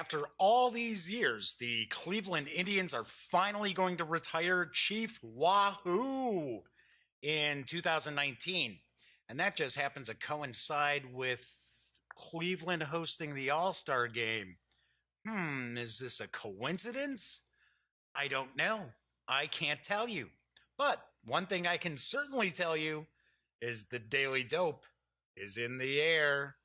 After all these years, the Cleveland Indians are finally going to retire Chief Wahoo in 2019. And that just happens to coincide with Cleveland hosting the All-Star game. Is this a coincidence? I don't know. I can't tell you. But one thing I can certainly tell you is the Daily Dope is in the air.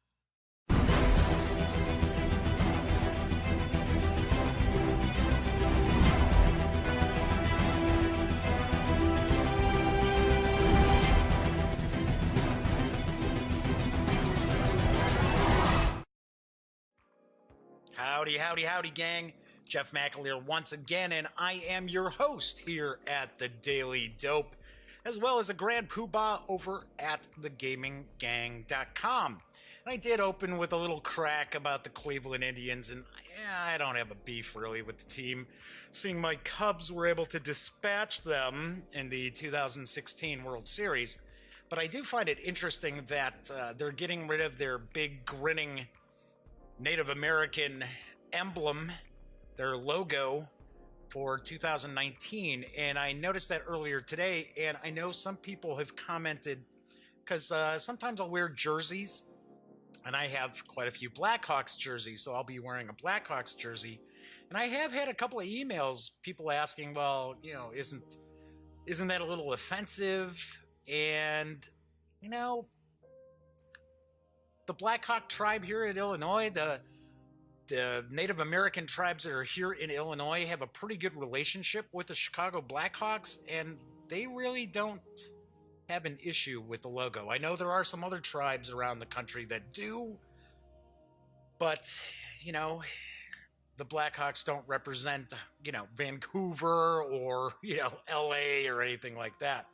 Howdy, gang. Jeff McAleer once again, and I am your host here at the Daily Dope, as well as a grand poobah over at thegaminggang.com. And I did open with a little crack about the Cleveland Indians, and I don't have a beef really with the team, seeing my Cubs were able to dispatch them in the 2016 World Series. But I do find it interesting that they're getting rid of their big grinning Native American emblem, their logo, for 2019. And I noticed that earlier today, and I know some people have commented, because sometimes I'll wear jerseys, and I have quite a few Blackhawks jerseys, so I'll be wearing a Blackhawks jersey. And I have had a couple of emails, people asking, well, isn't that a little offensive? And, the Blackhawk tribe here in Illinois, the Native American tribes that are here in Illinois have a pretty good relationship with the Chicago Blackhawks, and they really don't have an issue with the logo. I know there are some other tribes around the country that do, but, the Blackhawks don't represent, Vancouver or, LA or anything like that.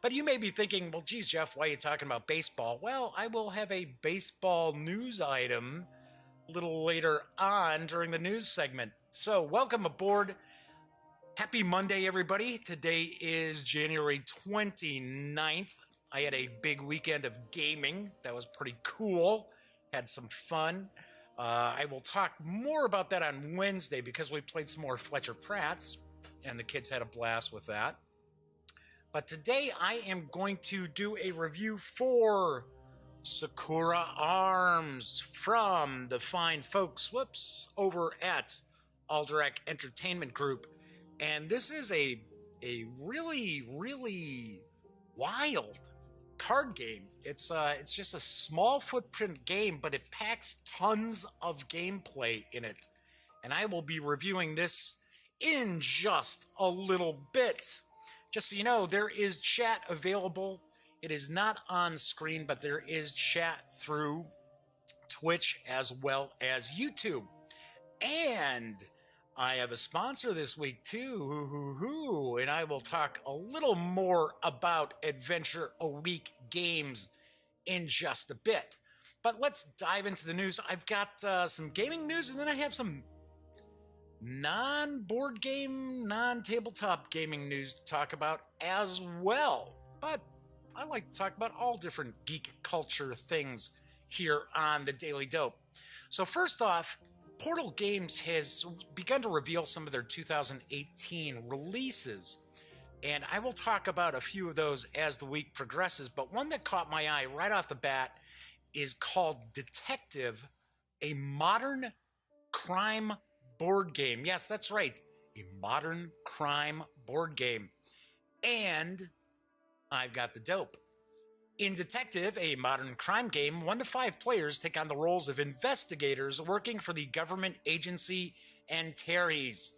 But you may be thinking, well, geez, Jeff, why are you talking about baseball? Well, I will have a baseball news item a little later on during the news segment. So welcome aboard. Happy Monday, everybody. Today is January 29th. I had a big weekend of gaming. That was pretty cool. Had some fun. I will talk more about that on Wednesday because we played some more Fletcher Pratts, and the kids had a blast with that. But today I am going to do a review for Sakura Arms from the fine folks, over at Alderac Entertainment Group. And this is a really, really wild card game. It's just a small footprint game, but it packs tons of gameplay in it. And I will be reviewing this in just a little bit. Just so you know, there is chat available. It is not on screen, but there is chat through Twitch as well as YouTube. And I have a sponsor this week too, and I will talk a little more about Adventure a Week games in just a bit. But let's dive into the news. I've got some gaming news, and then I have some non-board game, non-tabletop gaming news to talk about as well. But I like to talk about all different geek culture things here on the Daily Dope. So first off, Portal Games has begun to reveal some of their 2018 releases, and I will talk about a few of those as the week progresses, but one that caught my eye right off the bat is called Detective, a modern crime board game. Yes, that's right, a modern crime board game. And I've got the dope. In Detective, a modern crime game, 1 to 5 players take on the roles of investigators working for the government agency Antares.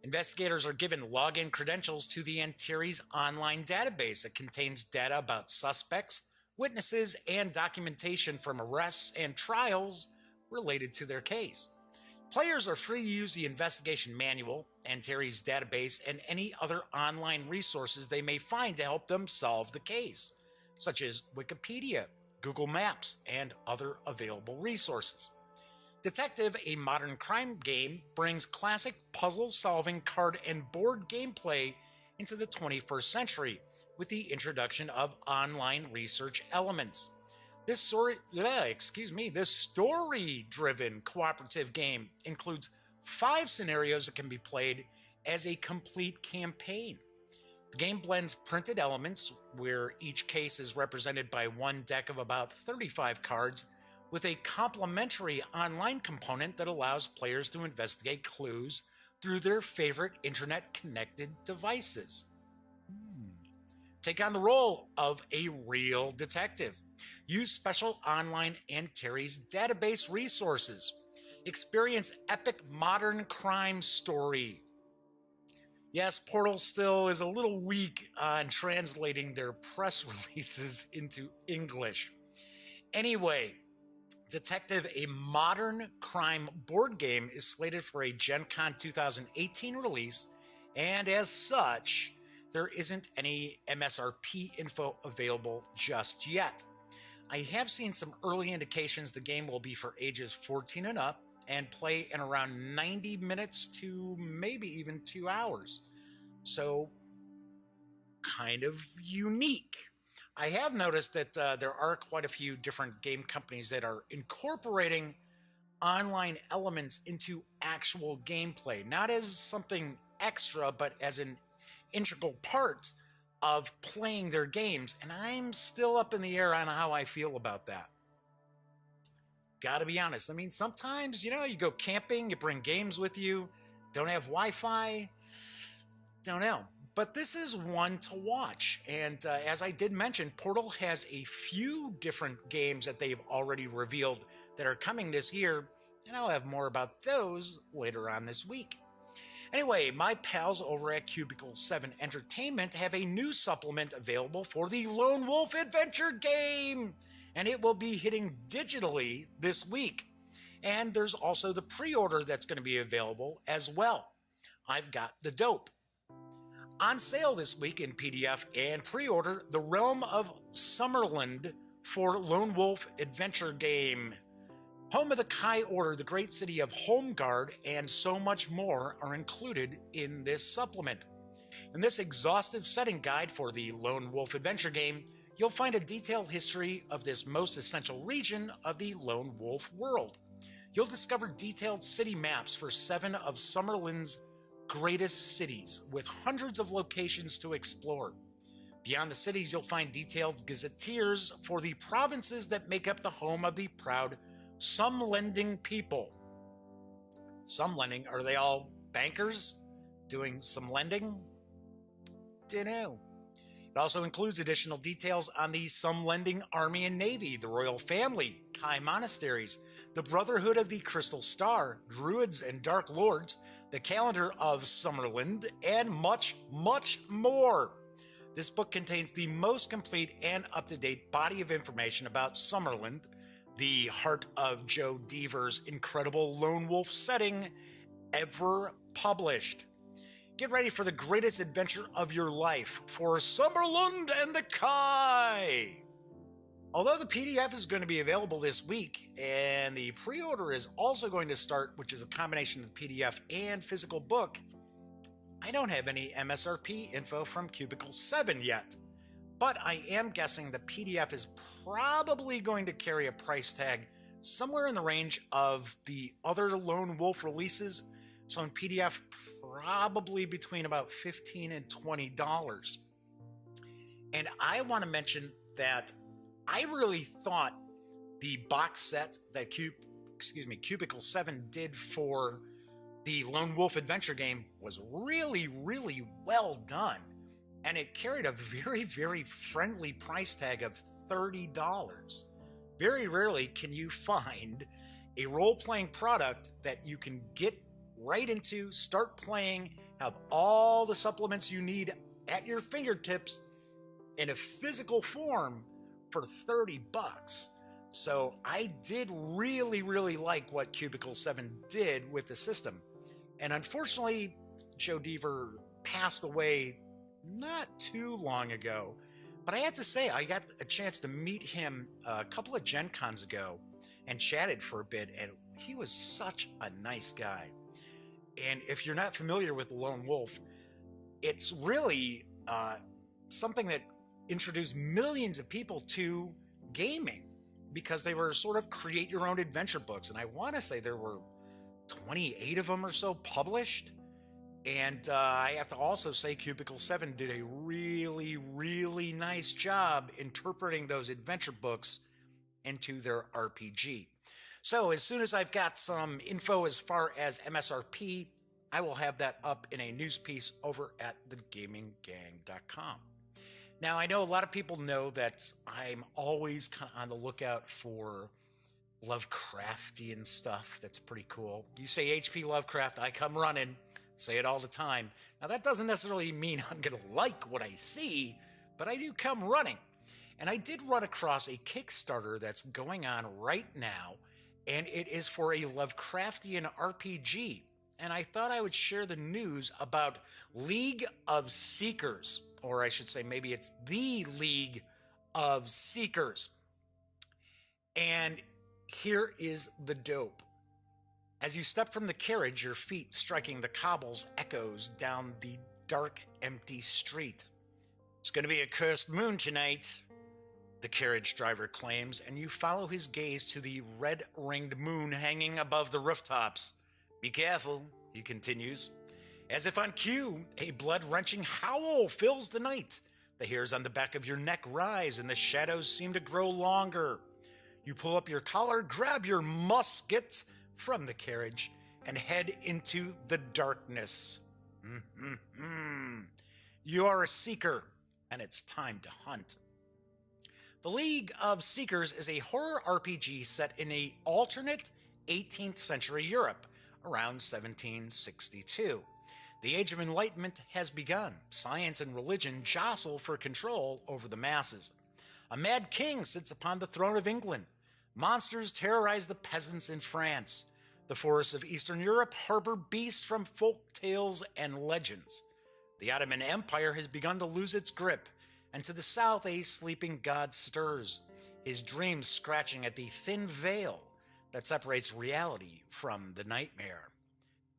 Investigators are given login credentials to the Antares online database. It contains data about suspects, witnesses, and documentation from arrests and trials related to their case. Players are free to use the investigation manual, Antares database, and any other online resources they may find to help them solve the case, such as Wikipedia, Google Maps, and other available resources. Detective, a modern crime game, brings classic puzzle-solving card and board gameplay into the 21st century with the introduction of online research elements. This story-driven cooperative game includes 5 scenarios that can be played as a complete campaign. The game blends printed elements, where each case is represented by one deck of about 35 cards, with a complementary online component that allows players to investigate clues through their favorite internet-connected devices. Take on the role of a real detective. Use special online Antares database resources. Experience epic modern crime story. Yes, Portal still is a little weak on translating their press releases into English. Anyway, Detective, a modern crime board game, is slated for a Gen Con 2018 release, and as such, there isn't any MSRP info available just yet. I have seen some early indications the game will be for ages 14 and up and play in around 90 minutes to maybe even 2 hours. So, kind of unique. I have noticed that there are quite a few different game companies that are incorporating online elements into actual gameplay, not as something extra, but as an integral part of playing their games, and I'm still up in the air on how I feel about that. Gotta be honest. I mean, sometimes, you go camping, you bring games with you, don't have Wi-Fi, don't know. But this is one to watch, and as I did mention, Portal has a few different games that they've already revealed that are coming this year, and I'll have more about those later on this week. Anyway, my pals over at Cubicle 7 Entertainment have a new supplement available for the Lone Wolf Adventure game, and it will be hitting digitally this week. And there's also the pre-order that's going to be available as well. I've got the dope. On sale this week in PDF and pre-order, The Realm of Summerland for Lone Wolf Adventure game. Home of the Kai Order, the great city of Holmgard, and so much more are included in this supplement. In this exhaustive setting guide for the Lone Wolf Adventure game, you'll find a detailed history of this most essential region of the Lone Wolf world. You'll discover detailed city maps for 7 of Summerland's greatest cities, with hundreds of locations to explore. Beyond the cities, you'll find detailed gazetteers for the provinces that make up the home of the proud Sumlending people. Sumlending, are they all bankers doing some lending? Dunno. It also includes additional details on the Sumlending Army and Navy, the royal family, Kai monasteries, the Brotherhood of the Crystal Star, Druids and Dark Lords, the calendar of Summerland, and much, much more. This book contains the most complete and up-to-date body of information about Summerland, the heart of Joe Deaver's incredible Lone Wolf setting ever published. Get ready for the greatest adventure of your life for Summerland and the Kai! Although the PDF is going to be available this week, and the pre-order is also going to start, which is a combination of PDF and physical book, I don't have any MSRP info from Cubicle 7 yet. But I am guessing the PDF is probably going to carry a price tag somewhere in the range of the other Lone Wolf releases. So in PDF, probably between about $15 and $20. And I want to mention that I really thought the box set that Cubicle 7 did for the Lone Wolf Adventure game was really, really well done. And it carried a very, very friendly price tag of $30. Very rarely can you find a role-playing product that you can get right into, start playing, have all the supplements you need at your fingertips in a physical form for $30. So I did really, really like what Cubicle 7 did with the system. And unfortunately, Joe Deaver passed away not too long ago. But I have to say, I got a chance to meet him a couple of Gen Cons ago and chatted for a bit, and he was such a nice guy. And if you're not familiar with Lone Wolf, it's really something that introduced millions of people to gaming because they were sort of create your own adventure books. And I want to say there were 28 of them or so published. And I have to also say Cubicle 7 did a really, really nice job interpreting those adventure books into their RPG. So as soon as I've got some info as far as MSRP, I will have that up in a news piece over at thegaminggang.com. Now, I know a lot of people know that I'm always kind of on the lookout for Lovecraftian stuff. That's pretty cool. You say H.P. Lovecraft, I come running. Say it all the time. Now, that doesn't necessarily mean I'm going to like what I see, but I do come running. And I did run across a Kickstarter that's going on right now, and it is for a Lovecraftian RPG. And I thought I would share the news about League of Seekers, or I should say maybe it's the League of Seekers. And here is the dope. As you step from the carriage, your feet striking the cobbles echoes down the dark, empty street. It's going to be a cursed moon tonight, the carriage driver claims, and you follow his gaze to the red-ringed moon hanging above the rooftops. Be careful, he continues. As if on cue, a blood-wrenching howl fills the night. The hairs on the back of your neck rise, and the shadows seem to grow longer. You pull up your collar, grab your musket from the carriage, and head into the darkness. You are a seeker, and it's time to hunt. The League of Seekers is a horror RPG set in an alternate 18th century Europe, around 1762. The Age of Enlightenment has begun. Science and religion jostle for control over the masses. A mad king sits upon the throne of England. Monsters terrorize the peasants in France. The forests of Eastern Europe harbor beasts from folk tales and legends. The Ottoman Empire has begun to lose its grip, and to the south a sleeping god stirs, his dreams scratching at the thin veil that separates reality from the nightmare.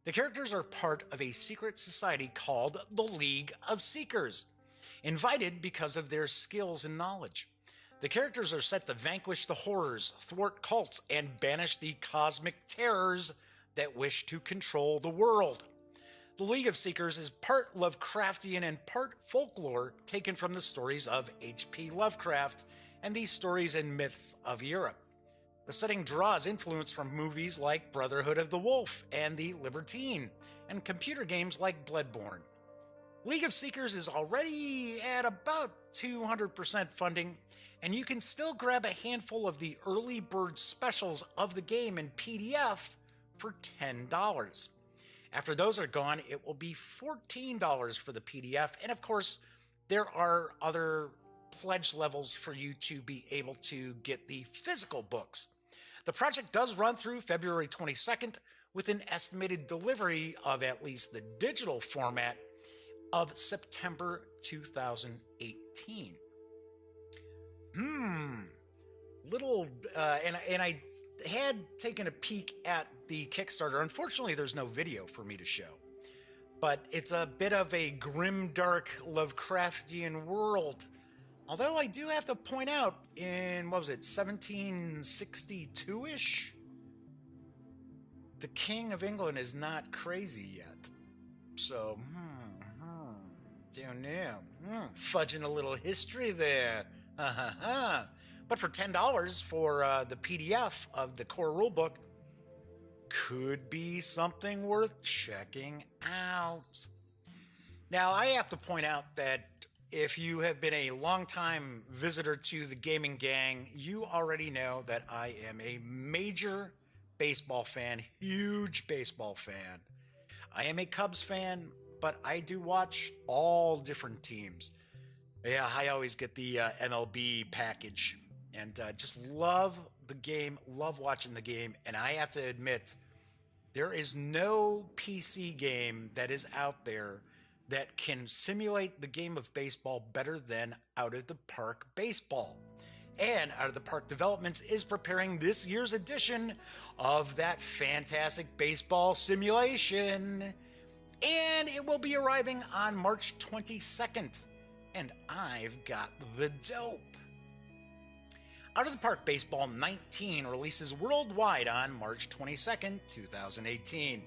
The characters are part of a secret society called the League of Seekers, invited because of their skills and knowledge. The characters are set to vanquish the horrors, thwart cults, and banish the cosmic terrors that wish to control the world. The League of Seekers is part Lovecraftian and part folklore taken from the stories of H.P. Lovecraft and the stories and myths of Europe. The setting draws influence from movies like Brotherhood of the Wolf and The Libertine, and computer games like Bloodborne. League of Seekers is already at about 200% funding, and you can still grab a handful of the early bird specials of the game in PDF for $10. After those are gone, it will be $14 for the PDF, and of course, there are other pledge levels for you to be able to get the physical books. The project does run through February 22nd, with an estimated delivery of at least the digital format of September 2018. And I had taken a peek at the Kickstarter. Unfortunately, there's no video for me to show, but it's a bit of a grim, dark Lovecraftian world. Although I do have to point out, in, 1762-ish? The King of England is not crazy yet. So, don't know. Fudging a little history there. But for $10 for the PDF of the core rulebook, could be something worth checking out. Now, I have to point out that if you have been a longtime visitor to the Gaming Gang, you already know that I am a major baseball fan, huge baseball fan. I am a Cubs fan, but I do watch all different teams. Yeah, I always get the MLB package, and just love the game, love watching the game, and I have to admit, there is no PC game that is out there that can simulate the game of baseball better than Out of the Park Baseball. And Out of the Park Developments is preparing this year's edition of that fantastic baseball simulation. And it will be arriving on March 22nd. And I've got the dope. Out of the Park Baseball 19 releases worldwide on March 22nd, 2018.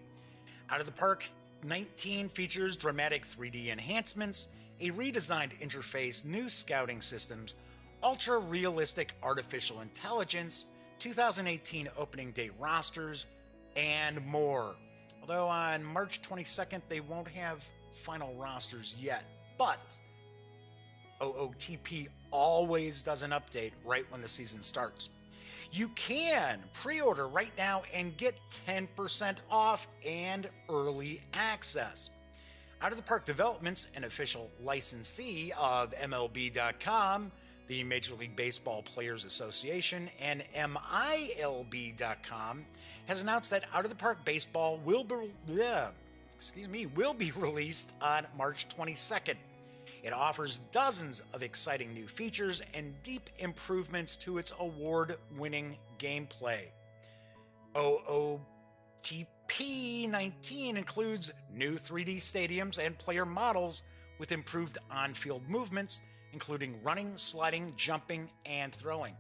Out of the Park 19 features dramatic 3D enhancements, a redesigned interface, new scouting systems, ultra-realistic artificial intelligence, 2018 opening day rosters, and more. Although on March 22nd they won't have final rosters yet, but OOTP always does an update right when the season starts. You can pre-order right now and get 10% off and early access. Out of the Park Developments, an official licensee of MLB.com, the Major League Baseball Players Association, and MILB.com, has announced that Out of the Park Baseball will be released on March 22nd. It offers dozens of exciting new features and deep improvements to its award-winning gameplay. OOTP 19 includes new 3D stadiums and player models with improved on-field movements, including running, sliding, jumping, and throwing.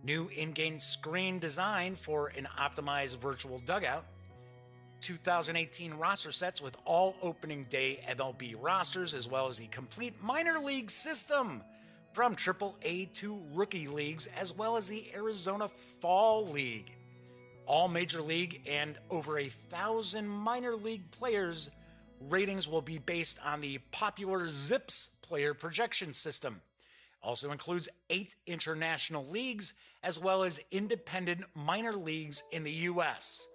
New in-game screen design for an optimized virtual dugout. 2018 roster sets with all opening day MLB rosters, as well as the complete minor league system from AAA to rookie leagues, as well as the Arizona Fall League. All major league and over 1,000 minor league players' ratings will be based on the popular ZiPS player projection system. Also includes 8 international leagues, as well as independent minor leagues in the U.S.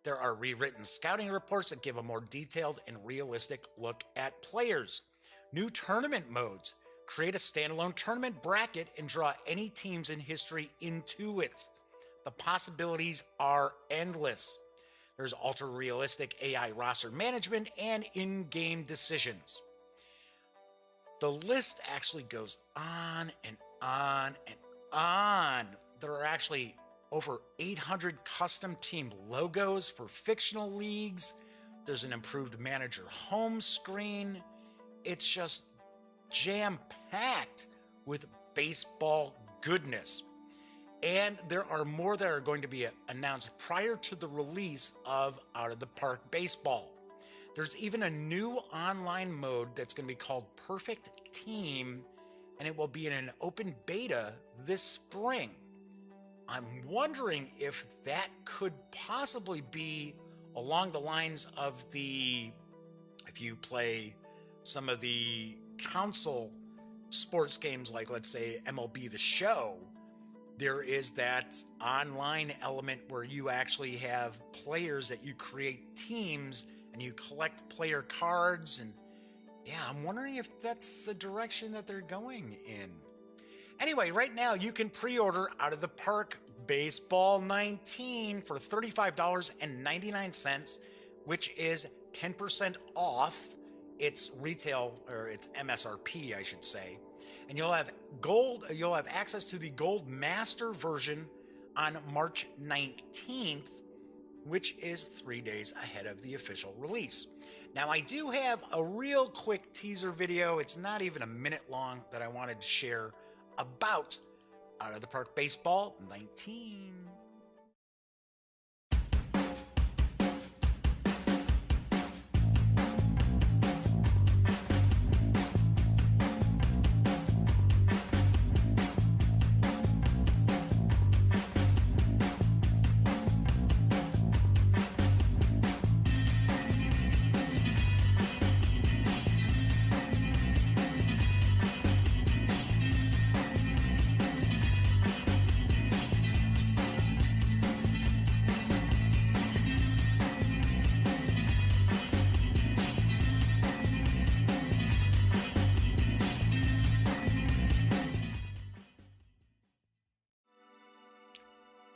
There are rewritten scouting reports that give a more detailed and realistic look at players. New tournament modes. Create a standalone tournament bracket and draw any teams in history into it. The possibilities are endless. There's ultra-realistic AI roster management and in-game decisions. The list actually goes on and on and on. There are actually over 800 custom team logos for fictional leagues. There's an improved manager home screen. It's just jam-packed with baseball goodness. And there are more that are going to be announced prior to the release of Out of the Park Baseball. There's even a new online mode that's going to be called Perfect Team, and it will be in an open beta this spring. I'm wondering if that could possibly be along the lines of if you play some of the console sports games, like let's say MLB The Show, there is that online element where you actually have players that you create teams and you collect player cards. And yeah, I'm wondering if that's the direction that they're going in. Anyway, right now you can pre-order Out of the Park Baseball 19 for $35.99, which is 10% off its retail, or its MSRP, I should say. And you'll have access to the Gold Master version on March 19th, which is 3 days ahead of the official release. Now, I do have a real quick teaser video. It's not even a minute long that I wanted to share about Out of the Park Baseball 19.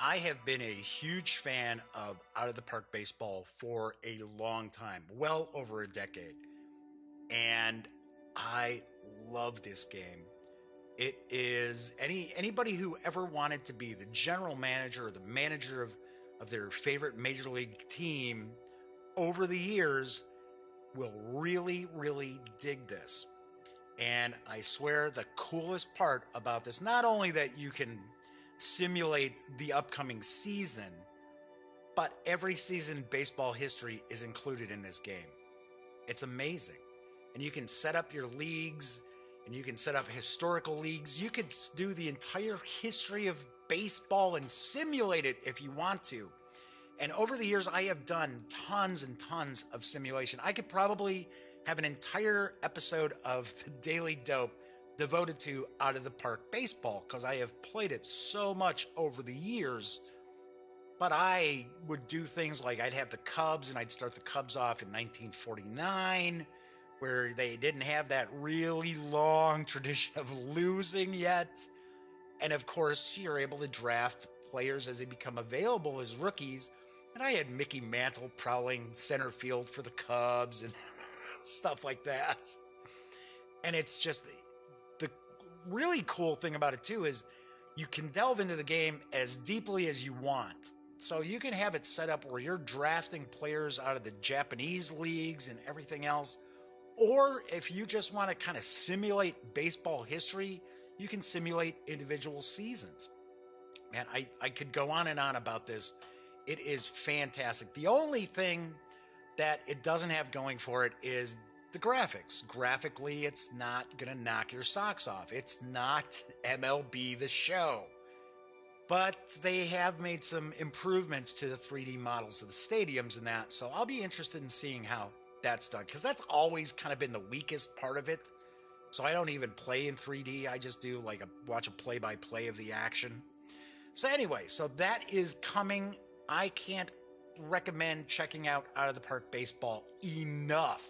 I have been a huge fan of Out of the Park Baseball for a long time, well over a decade. And I love this game. It is anybody who ever wanted to be the general manager or the manager of their favorite major league team over the years will really, really dig this. And I swear the coolest part about this, not only that you can simulate the upcoming season, but every season in baseball history is included in this game. It's amazing. And you can set up your leagues, and you can set up historical leagues. You could do the entire history of baseball and simulate it if you want to. And over the years, I have done tons and tons of simulation. I could probably have an entire episode of the Daily Dope devoted to Out of the Park Baseball, because I have played it so much over the years. But I would do things like I'd have the Cubs, and I'd start the Cubs off in 1949, where they didn't have that really long tradition of losing yet. And of course, you're able to draft players as they become available as rookies. And I had Mickey Mantle prowling center field for the Cubs and stuff like that. And it's just the really cool thing about it too is you can delve into the game as deeply as you want. So you can have it set up where you're drafting players out of the Japanese leagues and everything else. Or if you just want to kind of simulate baseball history, you can simulate individual seasons. Man, I could go on and on about this. It is fantastic. The only thing that it doesn't have going for it is the graphics. Graphically, it's not going to knock your socks off. It's not MLB The Show. But they have made some improvements to the 3D models of the stadiums and that. So I'll be interested in seeing how that's done, because that's always kind of been the weakest part of it. So I don't even play in 3D. I just do like watch a play-by-play of the action. So anyway, so that is coming. I can't recommend checking out of the Park Baseball enough.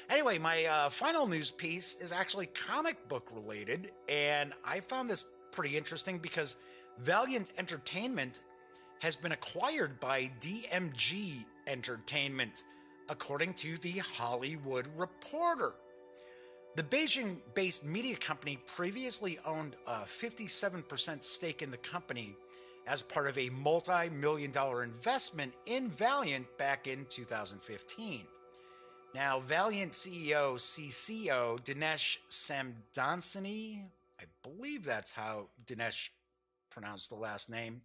Anyway, my final news piece is actually comic book related, and I found this pretty interesting because Valiant Entertainment has been acquired by DMG Entertainment, according to the Hollywood Reporter. The Beijing-based media company previously owned a 57% stake in the company as part of a multi-million-dollar investment in Valiant back in 2015. Now, Valiant CEO CCO Dinesh Samdansani, I believe that's how Dinesh pronounced the last name,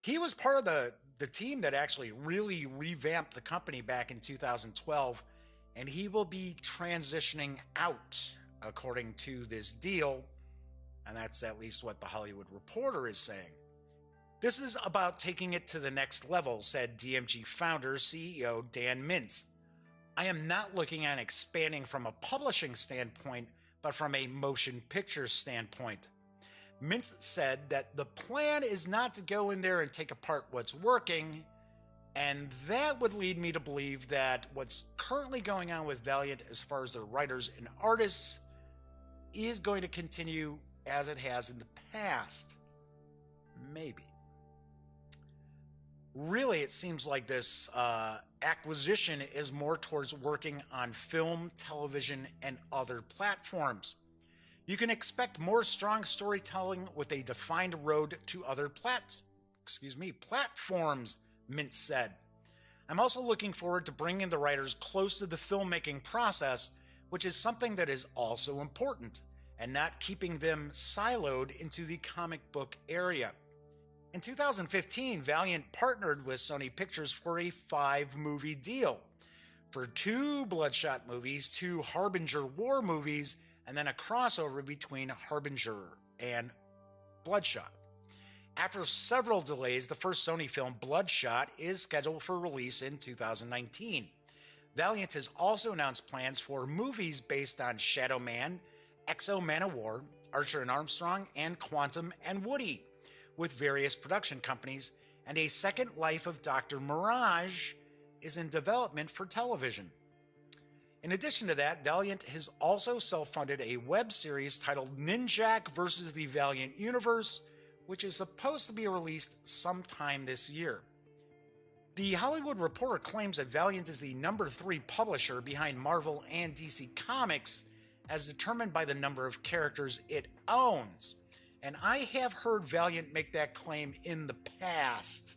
he was part of the team that actually really revamped the company back in 2012, and he will be transitioning out, according to this deal, and that's at least what the Hollywood Reporter is saying. This is about taking it to the next level, said DMG founder, CEO Dan Mintz. I am not looking at expanding from a publishing standpoint, but from a motion picture standpoint. Mintz said that the plan is not to go in there and take apart what's working, and that would lead me to believe that what's currently going on with Valiant as far as their writers and artists is going to continue as it has in the past. Maybe. Really, it seems like this acquisition is more towards working on film, television, and other platforms. You can expect more strong storytelling with a defined road to other platforms, Mintz said. I'm also looking forward to bringing the writers close to the filmmaking process, which is something that is also important, and not keeping them siloed into the comic book area. In 2015, Valiant partnered with Sony Pictures for a 5-movie deal for 2 Bloodshot movies, 2 Harbinger War movies, and then a crossover between Harbinger and Bloodshot. After several delays, the first Sony film, Bloodshot, is scheduled for release in 2019. Valiant has also announced plans for movies based on Shadow Man, Exo Manowar, Archer and Armstrong, and Quantum and Woody, with various production companies, and a second life of Dr. Mirage is in development for television. In addition to that, Valiant has also self-funded a web series titled Ninjak vs. the Valiant Universe, which is supposed to be released sometime this year. The Hollywood Reporter claims that Valiant is the number 3 publisher behind Marvel and DC Comics, as determined by the number of characters it owns. And I have heard Valiant make that claim in the past.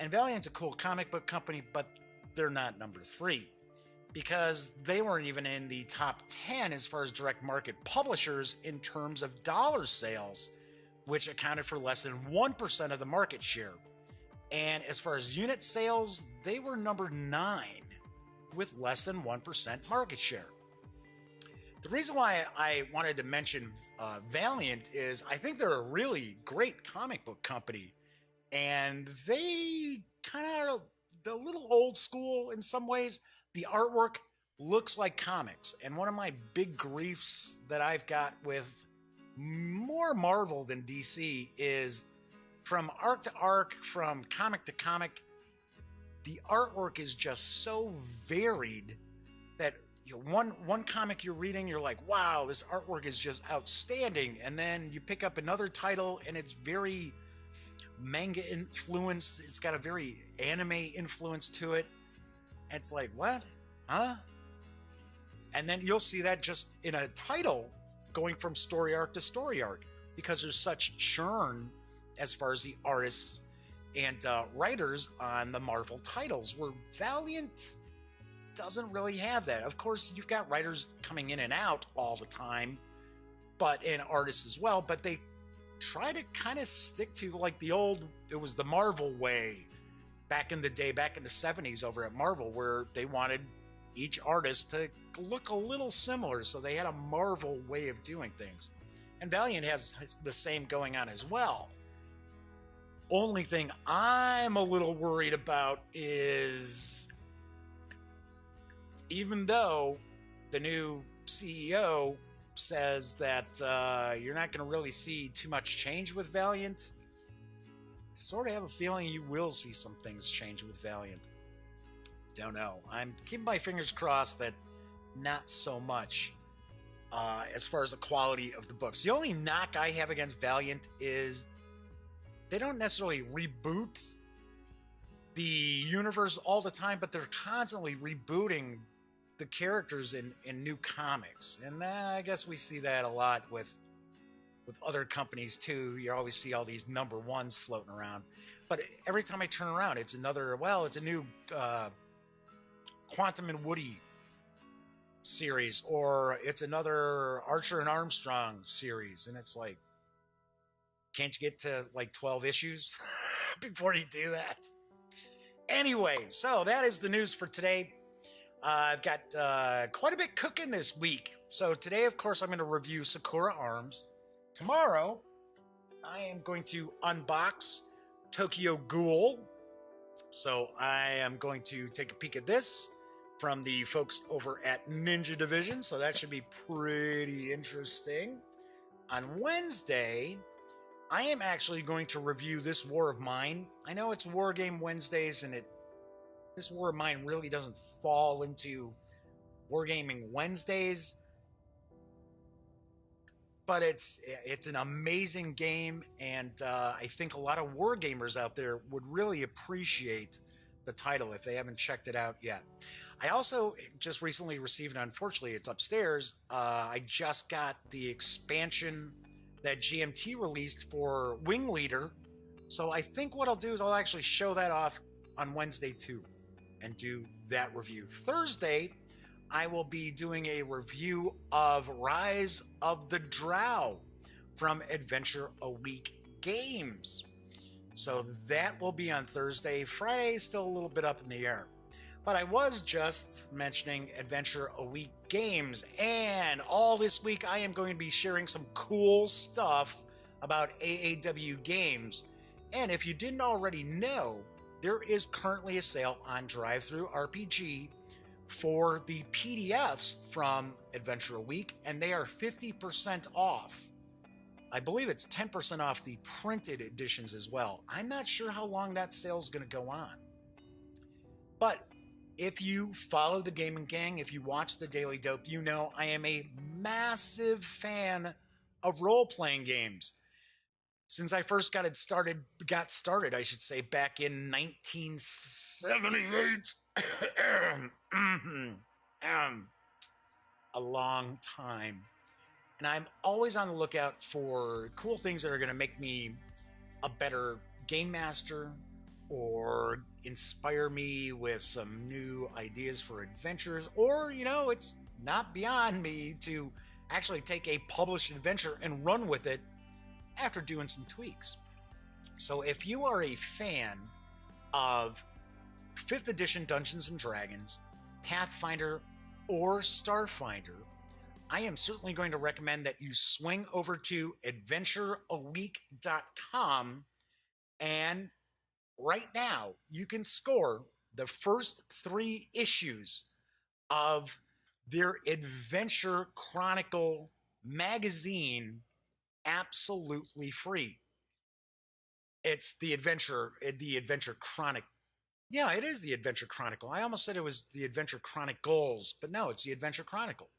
And Valiant's a cool comic book company, but they're not number 3. Because they weren't even in the top 10 as far as direct market publishers in terms of dollar sales, which accounted for less than 1% of the market share. And as far as unit sales, they were number 9 with less than 1% market share. The reason why I wanted to mention Valiant is I think they're a really great comic book company, and they kind of a little old school in some ways. The artwork looks like comics, and one of my big griefs that I've got with more Marvel than DC is from arc to arc, from comic to comic, the artwork is just so varied that one comic you're reading, you're like, wow, this artwork is just outstanding. And then you pick up another title and it's very manga influenced. It's got a very anime influence to it. And it's like, what? Huh? And then you'll see that just in a title going from story arc to story arc because there's such churn as far as the artists and writers on the Marvel titles, where Valiant doesn't really have that. Of course, you've got writers coming in and out all the time, and artists as well, but they try to kind of stick to like it was the Marvel way back in the day, back in the 70s over at Marvel, where they wanted each artist to look a little similar, so they had a Marvel way of doing things. And Valiant has the same going on as well. Only thing I'm a little worried about is, even though the new CEO says that you're not going to really see too much change with Valiant, I sort of have a feeling you will see some things change with Valiant. Don't know. I'm keeping my fingers crossed that not so much as far as the quality of the books. The only knock I have against Valiant is they don't necessarily reboot the universe all the time, but they're constantly rebooting the characters in new comics. And I guess we see that a lot with other companies too. You always see all these number ones floating around. But every time I turn around, it's a new Quantum and Woody series, or it's another Archer and Armstrong series. And it's like, can't you get to like 12 issues before you do that? Anyway, so that is the news for today. I've got quite a bit cooking this week. So today, of course, I'm going to review Sakura Arms. Tomorrow, I am going to unbox Tokyo Ghoul. So I am going to take a peek at this from the folks over at Ninja Division. So that should be pretty interesting. On Wednesday, I am actually going to review This War of Mine. I know it's War Game Wednesdays, and this War of Mine really doesn't fall into Wargaming Wednesdays, but it's an amazing game, and I think a lot of war gamers out there would really appreciate the title if they haven't checked it out yet. I also just recently received, and unfortunately it's upstairs, I just got the expansion that GMT released for Wing Leader. So I think what I'll do is I'll actually show that off on Wednesday too and do that review. Thursday, I will be doing a review of Rise of the Drow from Adventure a Week Games. So that will be on Thursday. Friday is still a little bit up in the air. But I was just mentioning Adventure a Week Games, and all this week I am going to be sharing some cool stuff about AAW Games. And if you didn't already know, there is currently a sale on DriveThruRPG for the PDFs from Adventure a Week, and they are 50% off. I believe it's 10% off the printed editions as well. I'm not sure how long that sale is going to go on. But if you follow the Gaming Gang, if you watch the Daily Dope, you know I am a massive fan of role-playing games. Since I first got started, I should say, back in 1978. A long time. And I'm always on the lookout for cool things that are going to make me a better game master, or inspire me with some new ideas for adventures, or, it's not beyond me to actually take a published adventure and run with it after doing some tweaks. So if you are a fan of 5th edition Dungeons and Dragons, Pathfinder, or Starfinder, I am certainly going to recommend that you swing over to adventureaweek.com, and right now you can score the first 3 issues of their Adventure Chronicle magazine absolutely free. It's the Adventure Chronic. Yeah, it is the Adventure Chronicle. I almost said it was the Adventure Chronicles, but no, it's the Adventure Chronicle.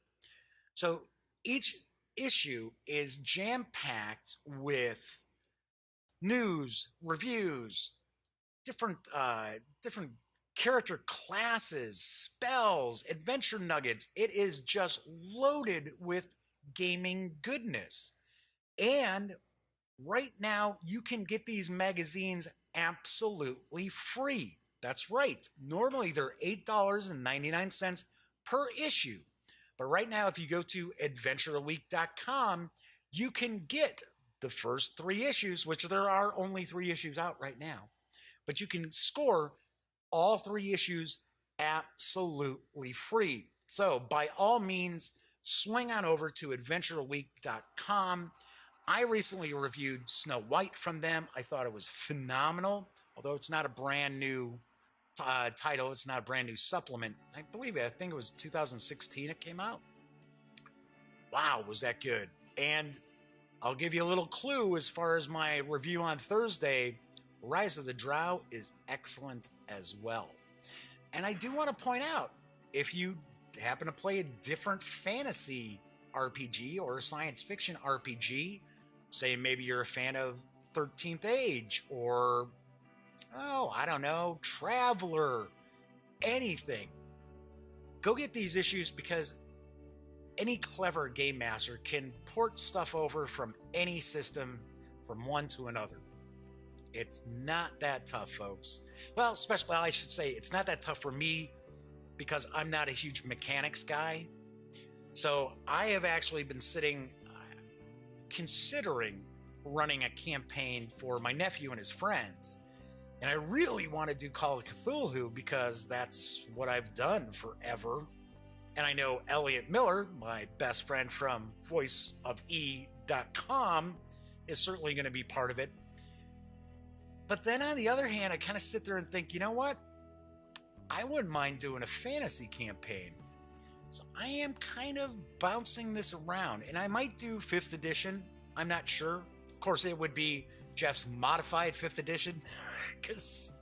So each issue is jam-packed with news, reviews, different character classes, spells, adventure nuggets. It is just loaded with gaming goodness. And right now, you can get these magazines absolutely free. That's right. Normally, they're $8.99 per issue. But right now, if you go to adventureaweek.com, you can get the first 3 issues, which there are only 3 issues out right now. But you can score all 3 issues absolutely free. So by all means, swing on over to adventureaweek.com. I recently reviewed Snow White from them. I thought it was phenomenal, although it's not a brand new title. It's not a brand new supplement. I think it was 2016 it came out. Wow, was that good. And I'll give you a little clue as far as my review on Thursday. Rise of the Drow is excellent as well. And I do want to point out, if you happen to play a different fantasy RPG or a science fiction RPG, say maybe you're a fan of 13th Age or, I don't know, Traveler, anything, go get these issues, because any clever game master can port stuff over from any system from one to another. It's not that tough, folks. Well, I should say it's not that tough for me, because I'm not a huge mechanics guy. So I have actually been considering running a campaign for my nephew and his friends. And I really want to do Call of Cthulhu, because that's what I've done forever. And I know Elliot Miller, my best friend from voiceofe.com, is certainly going to be part of it. But then on the other hand, I kind of sit there and think, you know what? I wouldn't mind doing a fantasy campaign. So I am kind of bouncing this around, and I might do 5th edition. I'm not sure. Of course, it would be Jeff's modified 5th edition, because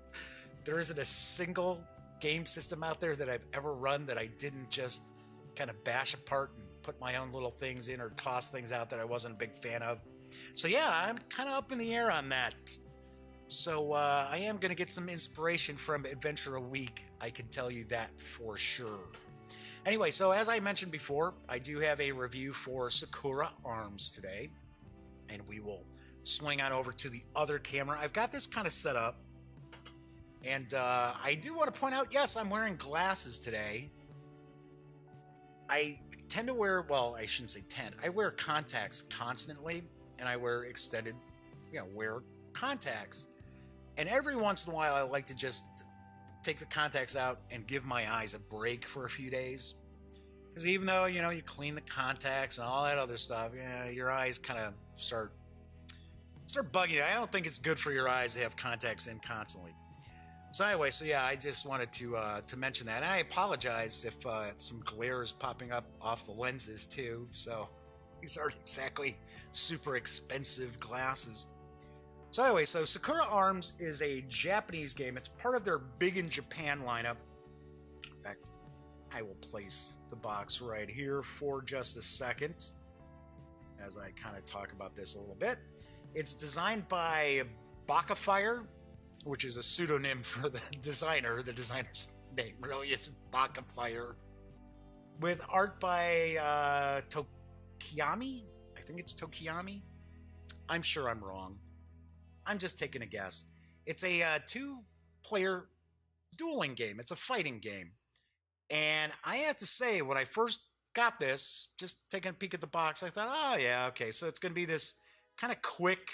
there isn't a single game system out there that I've ever run that I didn't just kind of bash apart and put my own little things in, or toss things out that I wasn't a big fan of. So yeah, I'm kind of up in the air on that. So I am going to get some inspiration from Adventure a Week. I can tell you that for sure. Anyway, so as I mentioned before, I do have a review for Sakura Arms today, and we will swing on over to the other camera. I've got this kind of set up, and I do want to point out, yes, I'm wearing glasses today. I tend to wear, well, I shouldn't say tend, I wear contacts constantly, and I wear extended, wear contacts. And every once in a while, I like to just take the contacts out and give my eyes a break for a few days. Because even though, you clean the contacts and all that other stuff, your eyes kind of start bugging you. I don't think it's good for your eyes to have contacts in constantly. So anyway, I just wanted to mention that. And I apologize if some glare is popping up off the lenses too. So these aren't exactly super expensive glasses. So anyway, Sakura Arms is a Japanese game. It's part of their Big in Japan lineup. In fact, I will place the box right here for just a second as I kind of talk about this a little bit. It's designed by Bakafire, which is a pseudonym for the designer. The designer's name really isn't Bakafire. With art by Tokiyami. I think it's Tokiyami. I'm sure I'm wrong. I'm just taking a guess. It's a 2-player dueling game. It's a fighting game. And I have to say, when I first got this, just taking a peek at the box, I thought, oh yeah, okay, so it's going to be this kind of quick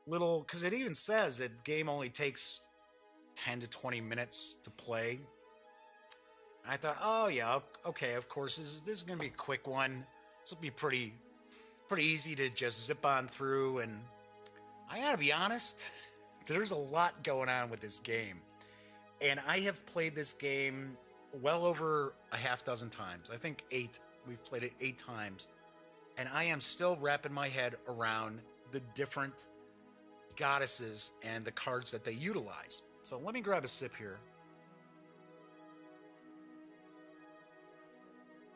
little, because it even says that the game only takes 10 to 20 minutes to play. I thought, oh yeah, okay, of course, this is going to be a quick one. This will be pretty easy to just zip on through. And I gotta be honest, there's a lot going on with this game. And I have played this game well over a half dozen times. I think 8. We've played it 8 times. And I am still wrapping my head around the different goddesses and the cards that they utilize. So let me grab a sip here.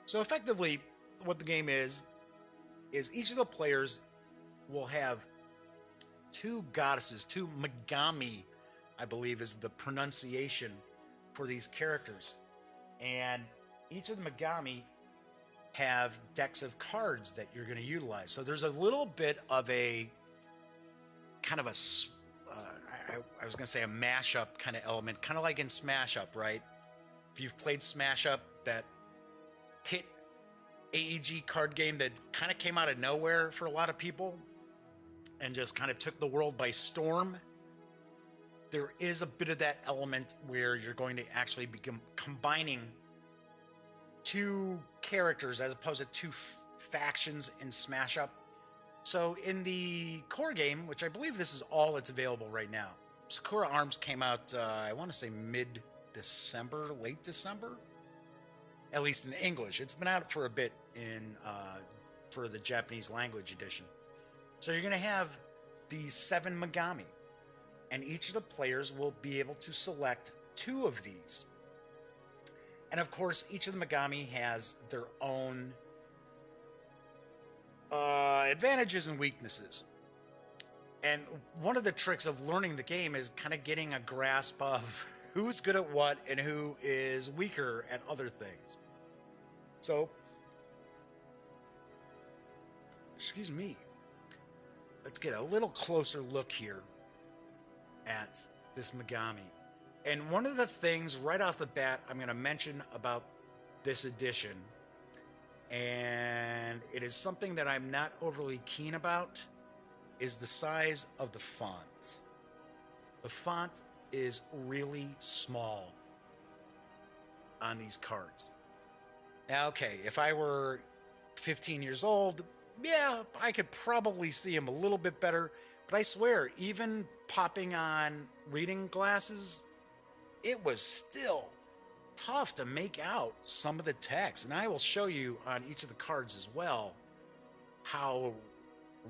So effectively, what the game is each of the players will have 2 goddesses, 2 Megami, I believe is the pronunciation for these characters. And each of the Megami have decks of cards that you're going to utilize. So there's a little bit of a kind of a, I was going to say a mashup kind of element, kind of like in Smash Up, right? If you've played Smash Up, that hit AEG card game that kind of came out of nowhere for a lot of people and just kind of took the world by storm. There is a bit of that element where you're going to actually be combining 2 characters as opposed to 2 factions in Smash Up. So in the core game, which I believe this is all that's available right now, Sakura Arms came out, I want to say mid-December, late December, at least in English. It's been out for a bit for the Japanese language edition. So you're going to have these 7 Megami, and each of the players will be able to select 2 of these. And of course, each of the Megami has their own advantages and weaknesses. And one of the tricks of learning the game is kind of getting a grasp of who's good at what and who is weaker at other things. So, excuse me, let's get a little closer look here at this Megami. And one of the things right off the bat I'm going to mention about this edition, and it is something that I'm not overly keen about, is the size of the font. The font is really small on these cards. Now, okay, if I were 15 years old, yeah, I could probably see them a little bit better, but I swear, even popping on reading glasses, it was still tough to make out some of the text. And I will show you on each of the cards as well how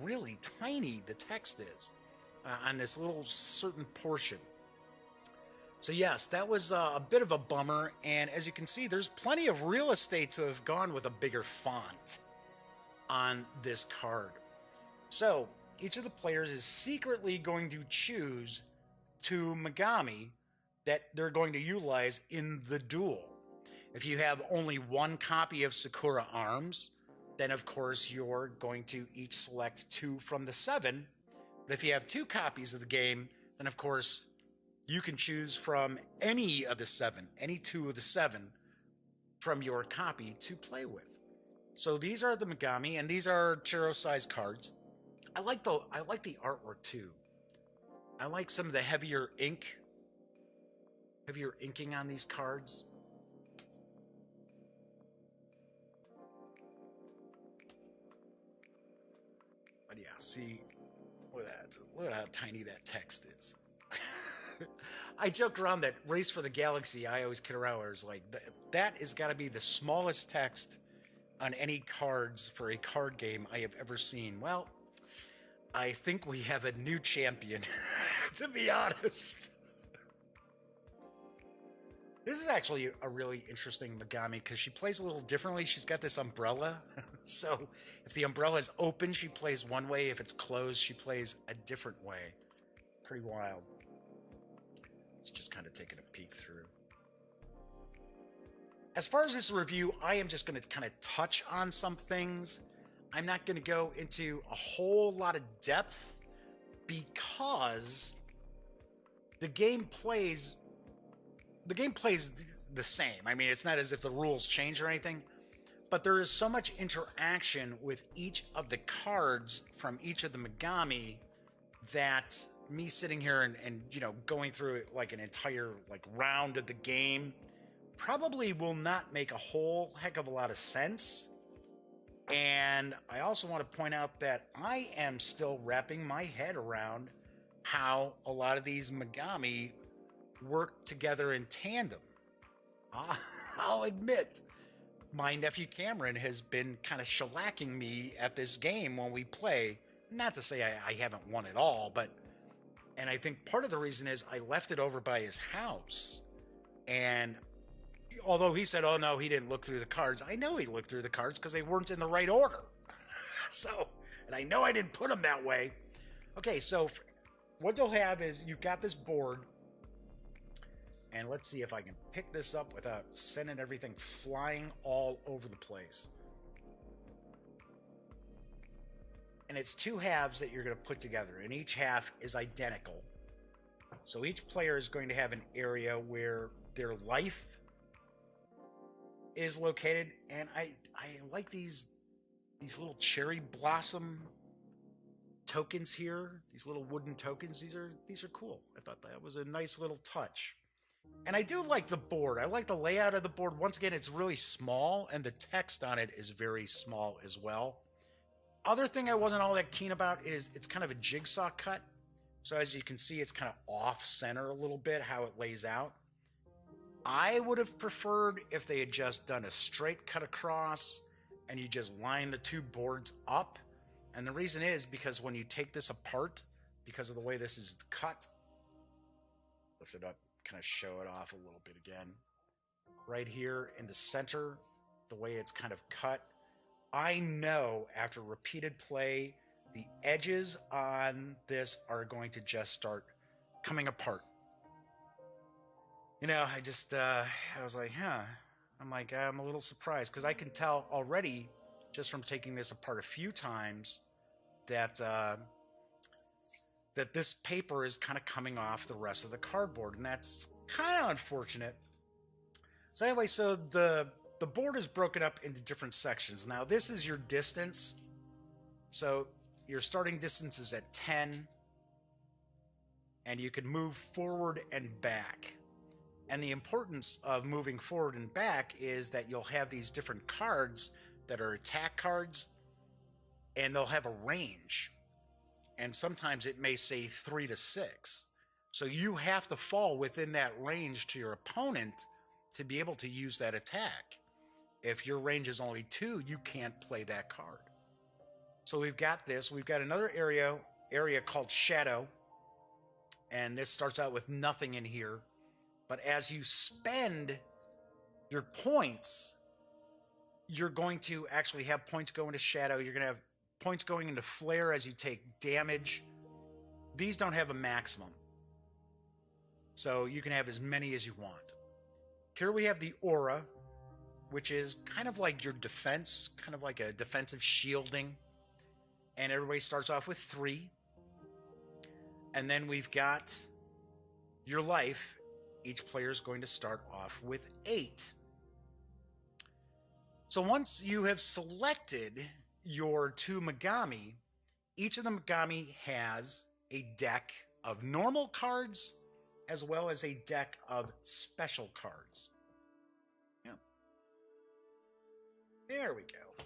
really tiny the text is on this little certain portion. So yes, that was a bit of a bummer. And as you can see, there's plenty of real estate to have gone with a bigger font on this card. So each of the players is secretly going to choose 2 Megami that they're going to utilize in the duel. If you have only 1 copy of Sakura Arms, then of course you're going to each select 2 from the 7. But if you have 2 copies of the game, then of course you can choose from any of the 7, any 2 of the 7 from your copy to play with. So these are the Megami, and these are Chiro-sized cards. I like the artwork too. I like some of the heavier inking on these cards. But yeah, see, look at how tiny that text is. I joke around that Race for the Galaxy, I always kid around where it's like, that has got to be the smallest text on any cards for a card game I have ever seen. Well, I think we have a new champion, to be honest. This is actually a really interesting Megami because she plays a little differently. She's got this umbrella. So if the umbrella is open, she plays one way. If it's closed, she plays a different way. Pretty wild. It's just kind of taking a peek through. As far as this review, I am just going to kind of touch on some things. I'm not going to go into a whole lot of depth because the game plays the same. I mean, it's not as if the rules change or anything. But there is so much interaction with each of the cards from each of the Megami that me sitting here and you know, going through it like an entire like round of the game probably will not make a whole heck of a lot of sense. And I also want to point out that I am still wrapping my head around how a lot of these Megami work together in tandem. I'll admit, my nephew Cameron has been kind of shellacking me at this game when we play. Not to say I haven't won at all, but, and I think part of the reason is I left it over by his house. And although he said, oh no, he didn't look through the cards, I know he looked through the cards because they weren't in the right order. So, and I know I didn't put them that way. Okay, so what they'll have is you've got this board. And let's see if I can pick this up without sending everything flying all over the place. And it's two halves that you're going to put together, and each half is identical. So each player is going to have an area where their life is located, and I like these little cherry blossom tokens here. These little wooden tokens. These are cool. I thought that was a nice little touch. And I do like the board. I like the layout of the board. Once again, it's really small, and the text on it is very small as well. Other thing I wasn't all that keen about is it's kind of a jigsaw cut. So as you can see, it's kind of off-center a little bit, how it lays out. I would have preferred if they had just done a straight cut across, and you just line the two boards up. And the reason is because when you take this apart, because of the way this is cut, lift it up, kind of show it off a little bit again. Right here in the center, the way it's kind of cut, I know after repeated play, the edges on this are going to just start coming apart. You know, I was like, huh. I'm a little surprised because I can tell already just from taking this apart a few times that that this paper is kind of coming off the rest of the cardboard, and that's kind of unfortunate. So anyway, so the board is broken up into different sections. Now this is your distance. So your starting distance is at 10, and you can move forward and back. And the importance of moving forward and back is that you'll have these different cards that are attack cards, and they'll have a range. And sometimes it may say 3 to 6. So you have to fall within that range to your opponent to be able to use that attack. If your range is only 2, you can't play that card. So we've got this. We've got another area called Shadow. And this starts out with nothing in here. But as you spend your points, you're going to actually have points go into Shadow. You're going to have points going into Flare as you take damage. These don't have a maximum. So you can have as many as you want. Here we have the Aura, which is kind of like your defense, kind of like a defensive shielding. And everybody starts off with 3. And then we've got your life. Each player is going to start off with 8. So once you have selected your 2 Megami, each of the Megami has a deck of normal cards as well as a deck of special cards. Yeah. There we go.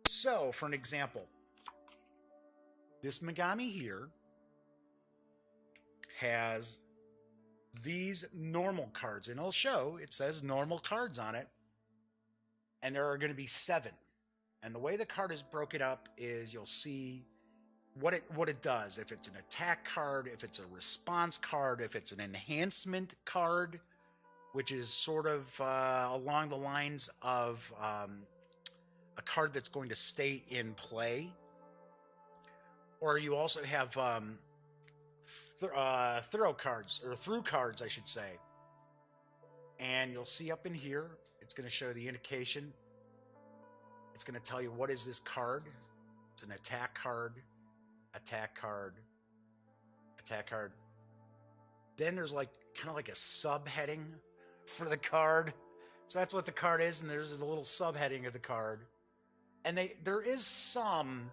So, for an example, this Megami here has these normal cards, and it'll show, it says normal cards on it, and there are going to be 7. And the way the card is broken up is you'll see what it does. If it's an attack card, if it's a response card, if it's an enhancement card, which is sort of along the lines of a card that's going to stay in play. Or you also have throw cards, or through cards, I should say. And you'll see up in here, it's going to show the indication. It's going to tell you what is this card. It's an attack card, attack card, attack card. Then there's like kind of like a subheading for the card So that's what the card is, and there's a little subheading of the card. And there is some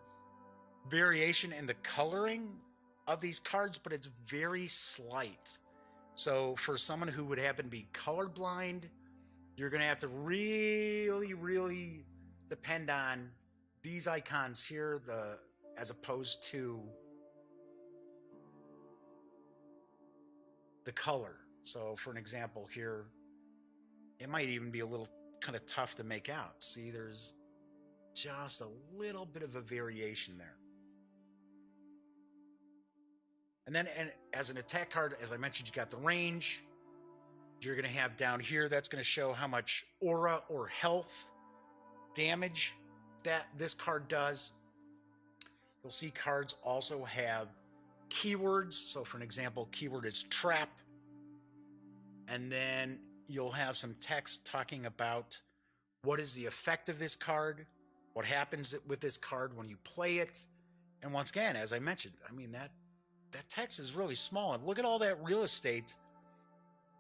variation in the coloring of these cards, but it's very slight. So for someone who would happen to be colorblind, you're going to have to really, really depend on these icons here, as opposed to the color. So for an example here, it might even be a little kind of tough to make out. See, there's just a little bit of a variation there. And then as an attack card, as I mentioned, you got the range. You're going to have down here, that's going to show how much aura or health damage that this card does. You'll see cards also have keywords. So for an example, keyword is trap. And then you'll have some text talking about what is the effect of this card, what happens with this card when you play it. And once again, as I mentioned, I mean, that text is really small. And look at all that real estate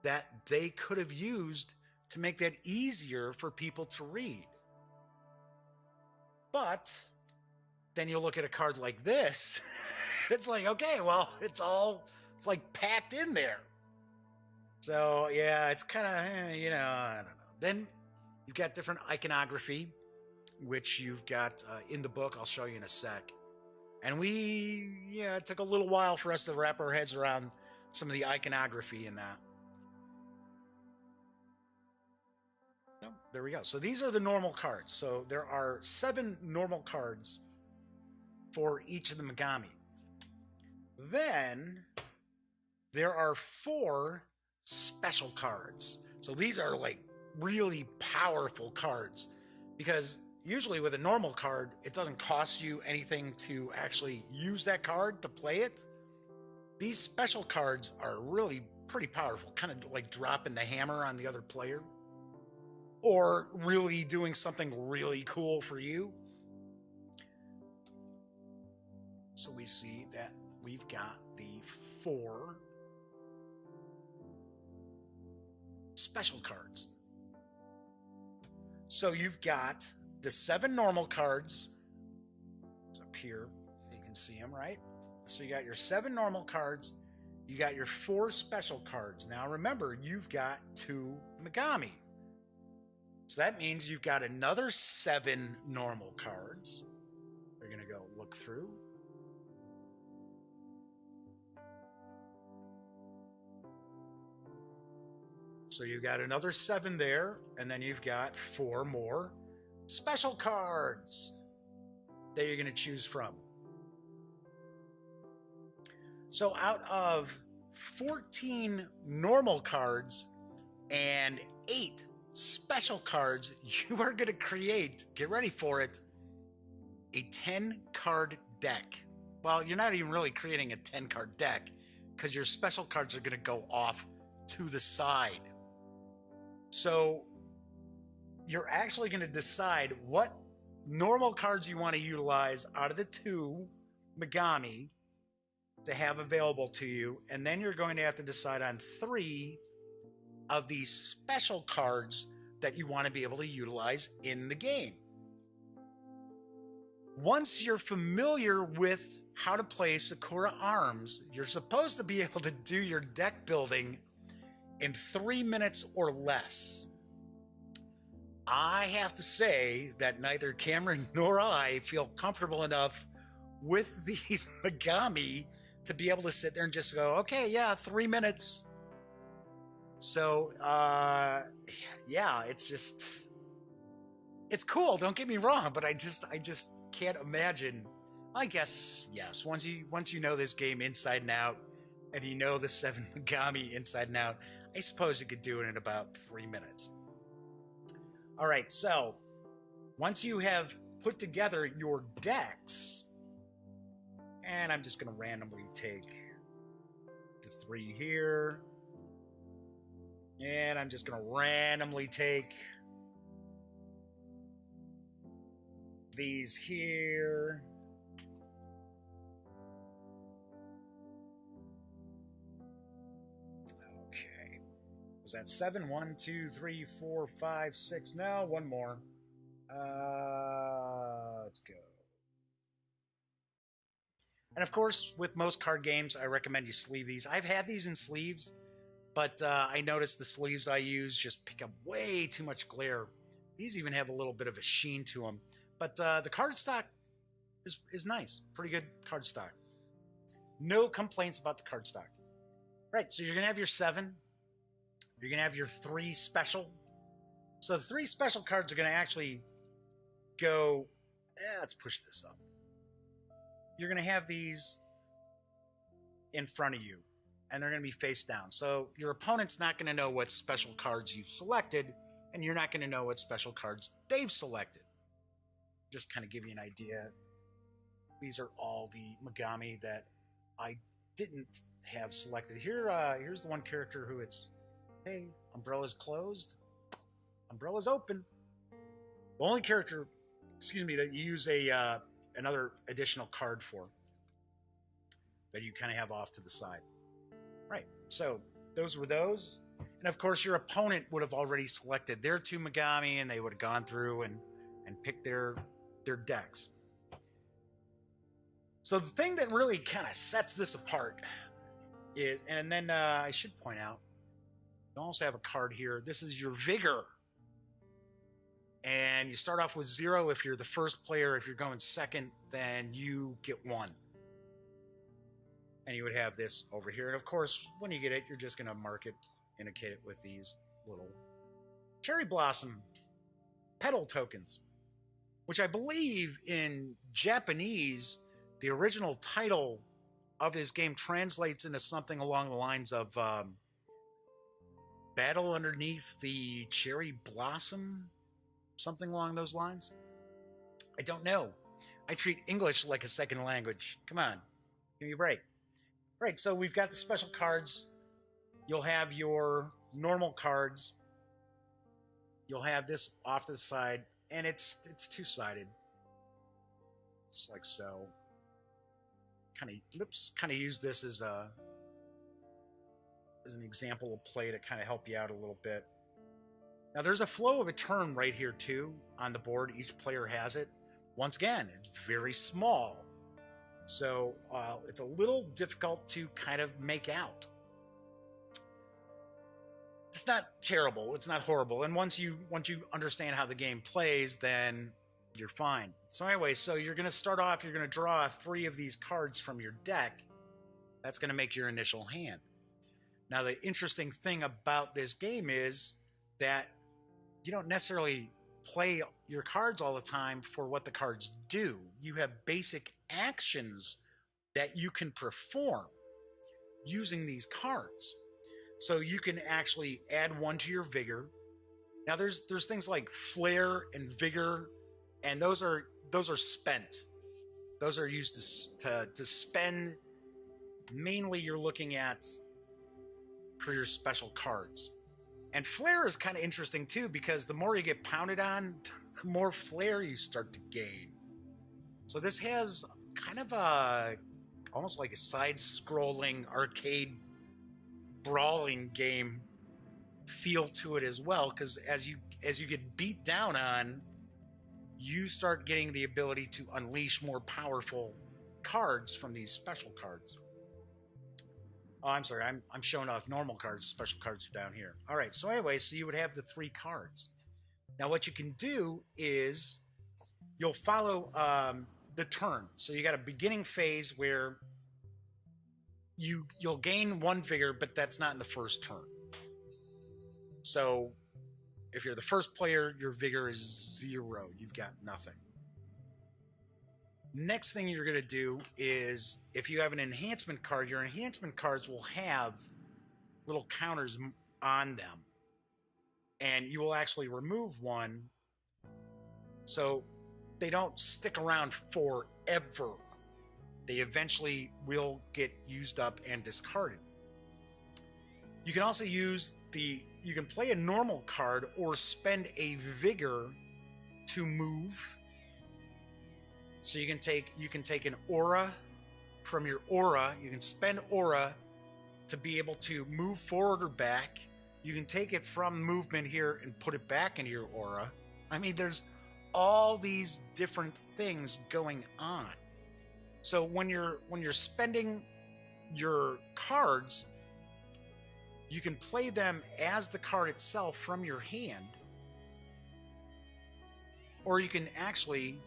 that they could have used to make that easier for people to read. But then you'll look at a card like this. It's like, okay, well, it's like packed in there. So yeah, it's kind of, I don't know. Then you've got different iconography, which you've got in the book. I'll show you in a sec. And it took a little while for us to wrap our heads around some of the iconography in that. So there we go. So these are the normal cards. So there are 7 normal cards for each of the Megami. Then there are 4 special cards. So these are like really powerful cards, because usually with a normal card, it doesn't cost you anything to actually use that card to play it. These special cards are really pretty powerful, kind of like dropping the hammer on the other player, or really doing something really cool for you. So we see that we've got the 4 special cards. So you've got the 7 normal cards. It's up here. You can see them, right? So you got your 7 normal cards. You got your 4 special cards. Now remember, you've got 2 Megami. So that means you've got another 7 normal cards. We're going to go look through. So you've got another 7 there, and then you've got 4 more special cards that you're going to choose from. So out of 14 normal cards and 8 special cards, you are going to create, get ready for it, a 10-card deck. Well, you're not even really creating a 10-card deck, because your special cards are going to go off to the side. So you're actually going to decide what normal cards you want to utilize out of the 2 Megami to have available to you, and then you're going to have to decide on 3 of these special cards that you want to be able to utilize in the game. Once you're familiar with how to play Sakura Arms, you're supposed to be able to do your deck building in 3 minutes or less. I have to say that neither Cameron nor I feel comfortable enough with these Megami to be able to sit there and just go, okay, yeah, 3 minutes. So, yeah, it's cool. Don't get me wrong, but I just can't imagine. I guess, yes, once you know this game inside and out, and you know the 7 Megami inside and out, I suppose you could do it in about 3 minutes. All right, so once you have put together your decks, and I'm just going to randomly take the 3 here, and I'm just going to randomly take these here. was that 7? 1, 2, 3, 4, 5, 6. No, one more. Let's go. And of course, with most card games, I recommend you sleeve these. I've had these in sleeves, but I noticed the sleeves I use just pick up way too much glare. These even have a little bit of a sheen to them. But the cardstock is nice. Pretty good cardstock. No complaints about the cardstock. Right, so you're going to have your 7. You're going to have your 3 special. So the 3 special cards are going to actually go... let's push this up. You're going to have these in front of you, and they're going to be face down. So your opponent's not going to know what special cards you've selected, and you're not going to know what special cards they've selected. Just kind of give you an idea. These are all the Megami that I didn't have selected. Here's the one character who it's, hey, umbrella's closed, umbrella's open. The only character, that you use another additional card for that you kind of have off to the side. Right, so those were those. And of course, your opponent would have already selected their 2 Megami, and they would have gone through and picked their decks. So the thing that really kind of sets this apart is, and then I should point out, you also have a card here. This is your Vigor. And you start off with 0 if you're the first player. If you're going second, then you get 1. And you would have this over here. And of course, when you get it, you're just going to mark it, indicate it with these little cherry blossom petal tokens, which I believe in Japanese, the original title of this game translates into something along the lines of Battle Underneath the Cherry Blossom. Something along those lines. I don't know. I treat English like a second language. Come on, give me a break. Right, so we've got the special cards. You'll have your normal cards. You'll have this off to the side, and it's two-sided. Just like so. Kind of use this as an example of play to kind of help you out a little bit. Now, there's a flow of a turn right here, too, on the board. Each player has it. Once again, it's very small. So it's a little difficult to kind of make out. It's not terrible. It's not horrible. And once you understand how the game plays, then you're fine. So anyway, so you're going to start off, you're going to draw 3 of these cards from your deck. That's going to make your initial hand. Now, the interesting thing about this game is that you don't necessarily play your cards all the time for what the cards do. You have basic actions that you can perform using these cards. So you can actually add 1 to your Vigor. Now there's things like Flair and Vigor, and those are spent. Those are used to spend. Mainly you're looking at for your special cards. And Flair is kind of interesting too, because the more you get pounded on, the more flair you start to gain. So this has kind of almost like a side-scrolling arcade brawling game feel to it as well, because as you get beat down on, you start getting the ability to unleash more powerful cards from these special cards. Oh, I'm sorry. I'm showing off normal cards. Special cards are down here. All right. So anyway, so you would have the 3 cards. Now what you can do is you'll follow the turn. So you got a beginning phase where you'll gain 1 Vigor, but that's not in the first turn. So if you're the first player, your Vigor is 0. You've got nothing. Next thing you're going to do is, if you have an enhancement card, your enhancement cards will have little counters on them. And you will actually remove 1. So they don't stick around forever. They eventually will get used up and discarded. You can also use you can play a normal card or spend a Vigor to move. So you can take an aura from your aura. You can spend aura to be able to move forward or back. You can take it from movement here and put it back into your aura. I mean, there's all these different things going on. So when you're spending your cards, you can play them as the card itself from your hand, or you can actually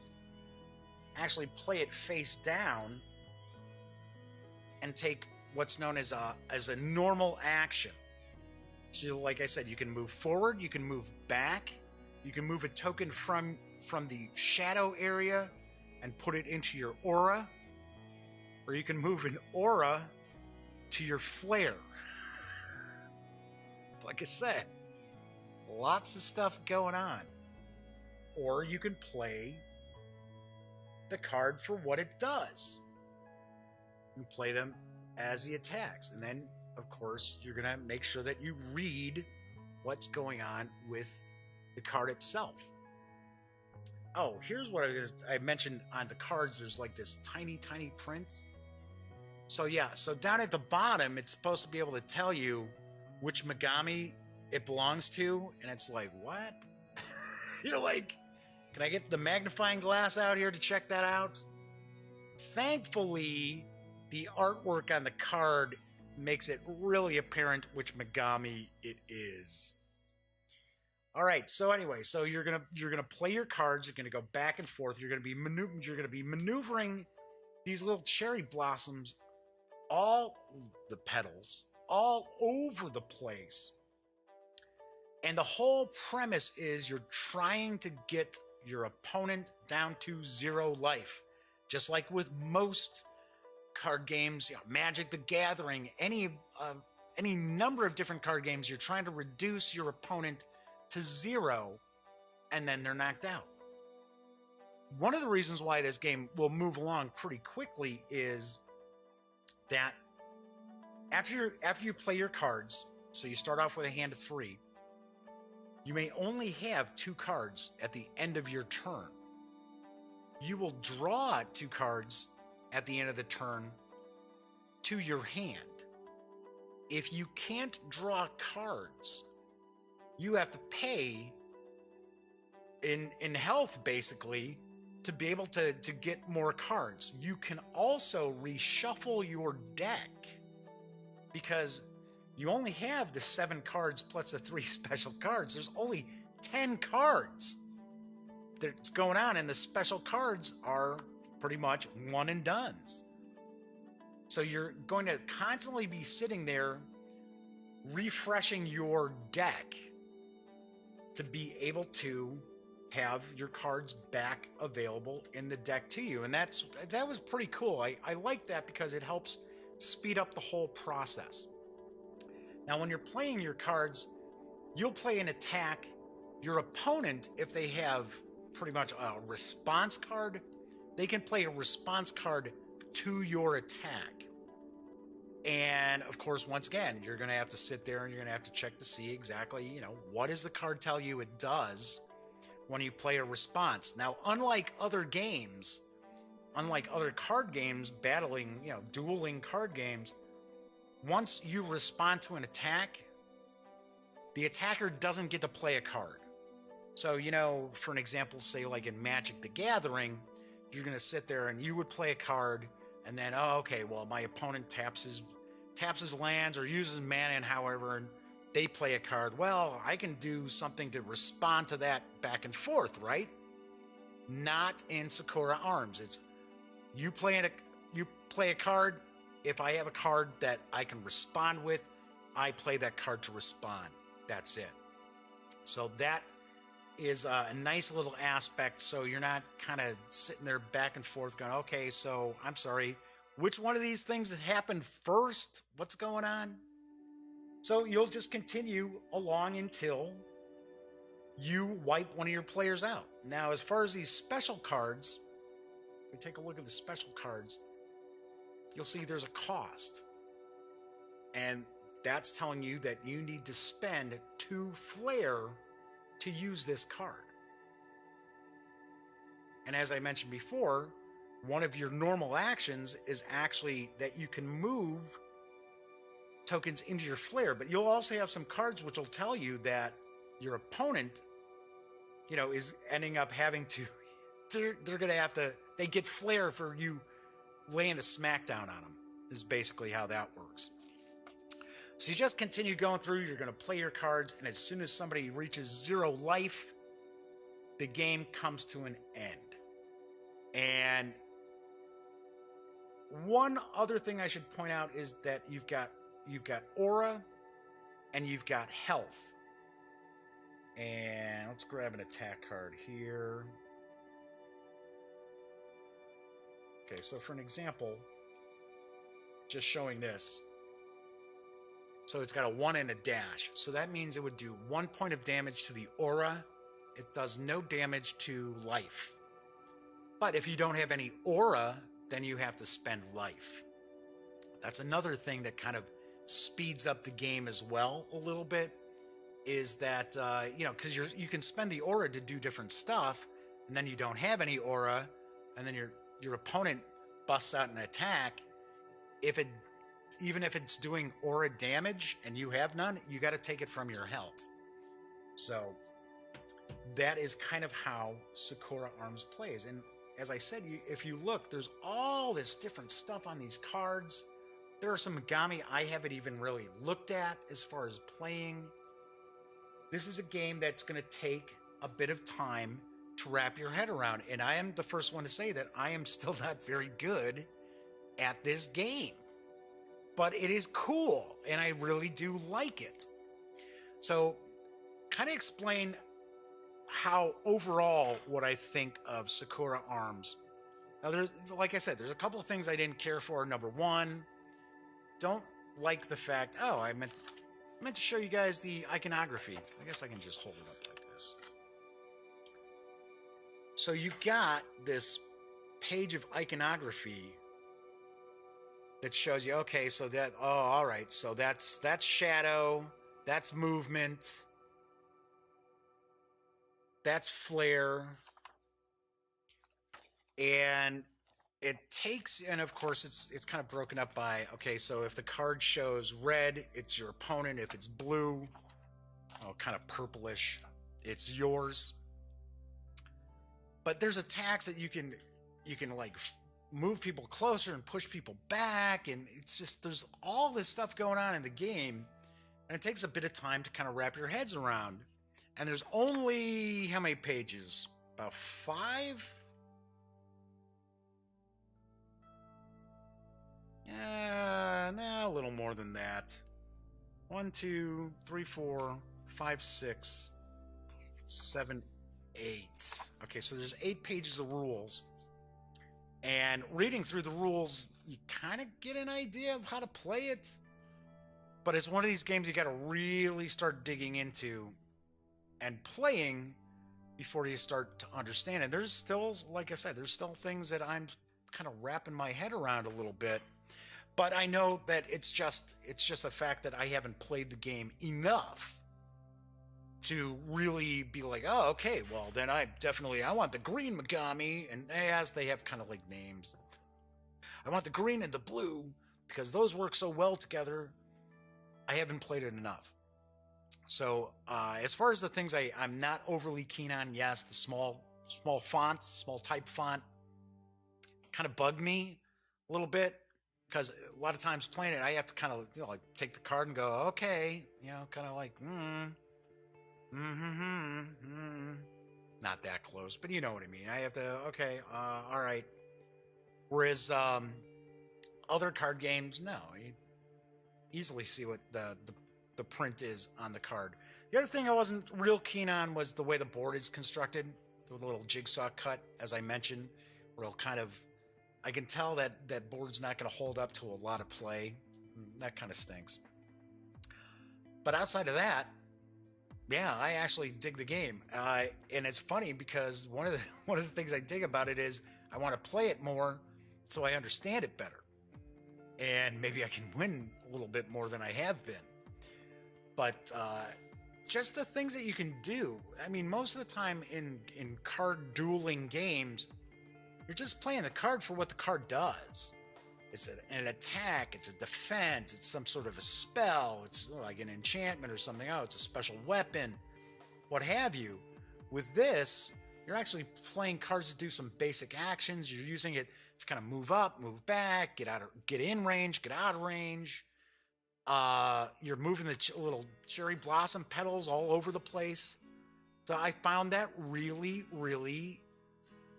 play it face down and take what's known as a normal action. So like I said, you can move forward, you can move back, you can move a token from the shadow area and put it into your aura, or you can move an aura to your flare. Like I said, lots of stuff going on. Or you can play the card for what it does and play them as the attacks. And then, of course, you're going to make sure that you read what's going on with the card itself. Oh, here's what it is. I mentioned on the cards, there's like this tiny, tiny print. So yeah, so down at the bottom, it's supposed to be able to tell you which Megami it belongs to. And it's like, what? You're like, can I get the magnifying glass out here to check that out? Thankfully, the artwork on the card makes it really apparent which Megami it is. All right, so anyway, so you're gonna play your cards. You're gonna go back and forth. You're gonna be maneuvering these little cherry blossoms, all the petals, all over the place. And the whole premise is you're trying to get your opponent down to 0 life, just like with most card games, Magic the Gathering, any number of different card games. You're trying to reduce your opponent to 0, and then they're knocked out. One of the reasons why this game will move along pretty quickly is that after you play your cards, so you start off with a hand of 3, you may only have 2 cards at the end of your turn. You will draw 2 cards at the end of the turn to your hand. If you can't draw cards, you have to pay in health, basically, to be able to get more cards. You can also reshuffle your deck because you only have the 7 cards plus the 3 special cards. There's only 10 cards that's going on, and the special cards are pretty much one and dones. So you're going to constantly be sitting there refreshing your deck to be able to have your cards back available in the deck to you. And that was pretty cool. I like that because it helps speed up the whole process. Now, when you're playing your cards, you'll play an attack. Your opponent, if they have pretty much a response card, they can play a response card to your attack. And of course, once again, you're going to have to sit there and you're going to have to check to see exactly, what does the card tell you it does when you play a response. Now, unlike other games, unlike other card games, battling, dueling card games, once you respond to an attack, the attacker doesn't get to play a card. So, for an example, say like in Magic the Gathering, you're going to sit there and you would play a card, and then, my opponent taps his lands or uses mana and however, and they play a card. Well, I can do something to respond to that back and forth, right? Not in Sakura Arms. It's you play a card. If I have a card that I can respond with, I play that card to respond. That's it. So that is a nice little aspect. So you're not kind of sitting there back and forth going, okay, so I'm sorry, which one of these things happened first? What's going on? So you'll just continue along until you wipe one of your players out. Now, as far as these special cards, we take a look at the special cards, you'll see there's a cost. And that's telling you that you need to spend 2 flair to use this card. And as I mentioned before, one of your normal actions is actually that you can move tokens into your flare, but you'll also have some cards which will tell you that your opponent, is ending up having to, they're going to have to, they get flare for you laying a smackdown on them, is basically how that works. So you just continue going through, you're going to play your cards, and as soon as somebody reaches 0 life, the game comes to an end. And one other thing I should point out is that you've got aura and you've got health. And let's grab an attack card here. Okay, so for an example, just showing this. So it's got a 1 and a dash. So that means it would do 1 point of damage to the aura. It does no damage to life. But if you don't have any aura, then you have to spend life. That's another thing that kind of speeds up the game as well a little bit, is that, because you can spend the aura to do different stuff, and then you don't have any aura, and then your opponent busts out an attack. Even if it's doing aura damage and you have none, you got to take it from your health. So that is kind of how Sakura Arms plays. And as I said, if you look, there's all this different stuff on these cards. There are some Megami I haven't even really looked at as far as playing. This is a game that's going to take a bit of time to wrap your head around. And I am the first one to say that I am still not very good at this game. But it is cool, and I really do like it. So, kind of explain how overall what I think of Sakura Arms. Now, like I said, there's a couple of things I didn't care for. Number one, don't like the fact, I meant to show you guys the iconography. I guess I can just hold it up like this. So you've got this page of iconography that shows you, okay, so that, all right, so that's shadow, that's movement, that's flare, and it takes, and of course it's kind of broken up by, okay, so if the card shows red, it's your opponent. If it's blue, kind of purplish, it's yours. But there's attacks that you can like move people closer and push people back, and it's just, there's all this stuff going on in the game, and it takes a bit of time to kind of wrap your heads around. And there's only, how many pages? About 5? A little more than that. 1, 2, 3, 4, 5, 6, 7, 8. Okay, so there's 8 pages of rules. And reading through the rules, you kind of get an idea of how to play it. But it's one of these games you got to really start digging into and playing before you start to understand it. There's still, like I said, there's still things that I'm kind of wrapping my head around a little bit. But I know that it's just a fact that I haven't played the game enough to really be like, oh, okay, well, then I want the green Megami, and as they have kind of like names. I want the green and the blue, because those work so well together. I haven't played it enough. So, as far as the things I'm not overly keen on, yes, the small font, small type font kind of bug me a little bit, because a lot of times playing it, I have to kind of like take the card and go, okay, kind of like, not that close, but you know what I mean. I have to, okay, all right. Whereas other card games, no, you easily see what the print is on the card. The other thing I wasn't real keen on was the way the board is constructed, the little jigsaw cut, as I mentioned, where it'll kind of, I can tell that board's not going to hold up to a lot of play. That kind of stinks. But outside of that, yeah, I actually dig the game, and it's funny because one of the things I dig about it is I want to play it more so I understand it better, and maybe I can win a little bit more than I have been. But just the things that you can do. I mean, most of the time in card dueling games, you're just playing the card for what the card does. It's an attack, it's a defense, it's some sort of a spell, it's like an enchantment or something. Oh, it's a special weapon, what have you. With this, you're actually playing cards that do some basic actions. You're using it to kind of move up, move back, get in range, get out of range. You're moving the little cherry blossom petals all over the place. So I found that really, really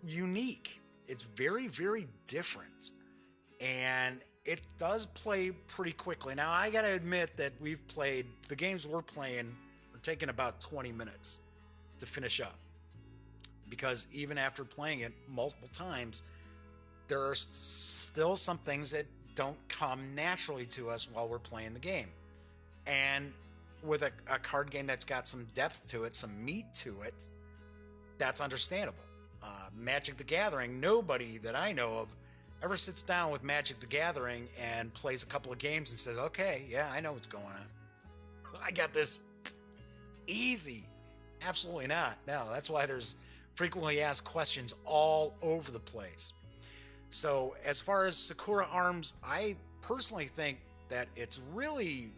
unique. It's very, very different. And it does play pretty quickly. Now, I got to admit that the games we're playing are taking about 20 minutes to finish up. Because even after playing it multiple times, there are still some things that don't come naturally to us while we're playing the game. And with a card game that's got some depth to it, some meat to it, that's understandable. Magic the Gathering, nobody that I know of ever sits down with Magic the Gathering and plays a couple of games and says, okay, yeah, I know what's going on. I got this easy. Absolutely not. No, that's why there's frequently asked questions all over the place. So as far as Sakura Arms, I personally think that it's really,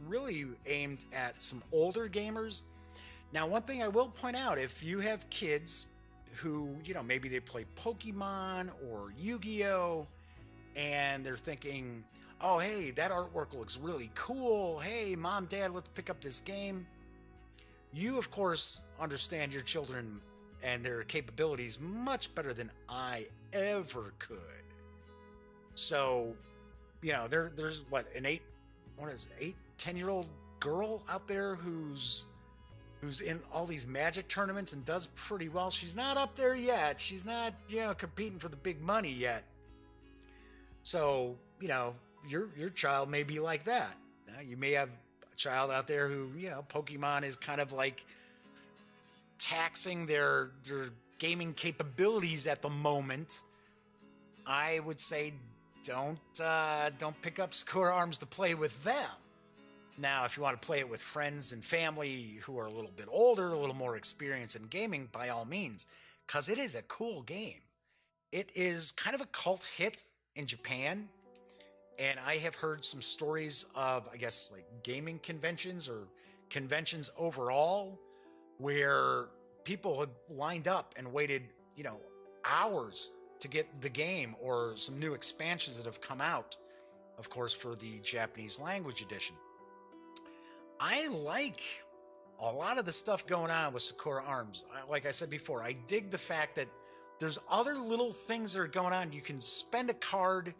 really aimed at some older gamers. Now, one thing I will point out, if you have kids who, maybe they play Pokemon or Yu-Gi-Oh! And they're thinking, oh, hey, that artwork looks really cool. Hey, mom, dad, let's pick up this game. You, of course, understand your children and their capabilities much better than I ever could. So, there's an 10-year-old girl out there who's in all these Magic tournaments and does pretty well. She's not up there yet. She's not, competing for the big money yet. So, your child may be like that. You may have a child out there who, Pokemon is kind of like taxing their gaming capabilities at the moment. I would say don't pick up Sakura Arms to play with them. Now, if you want to play it with friends and family who are a little bit older, a little more experienced in gaming, by all means, because it is a cool game. It is kind of a cult hit in Japan, and I have heard some stories of, I guess, like gaming conventions or conventions overall, where people had lined up and waited, hours to get the game or some new expansions that have come out, of course, for the Japanese language edition. I like a lot of the stuff going on with Sakura Arms. Like I said before, I dig the fact that there's other little things that are going on. You can spend a card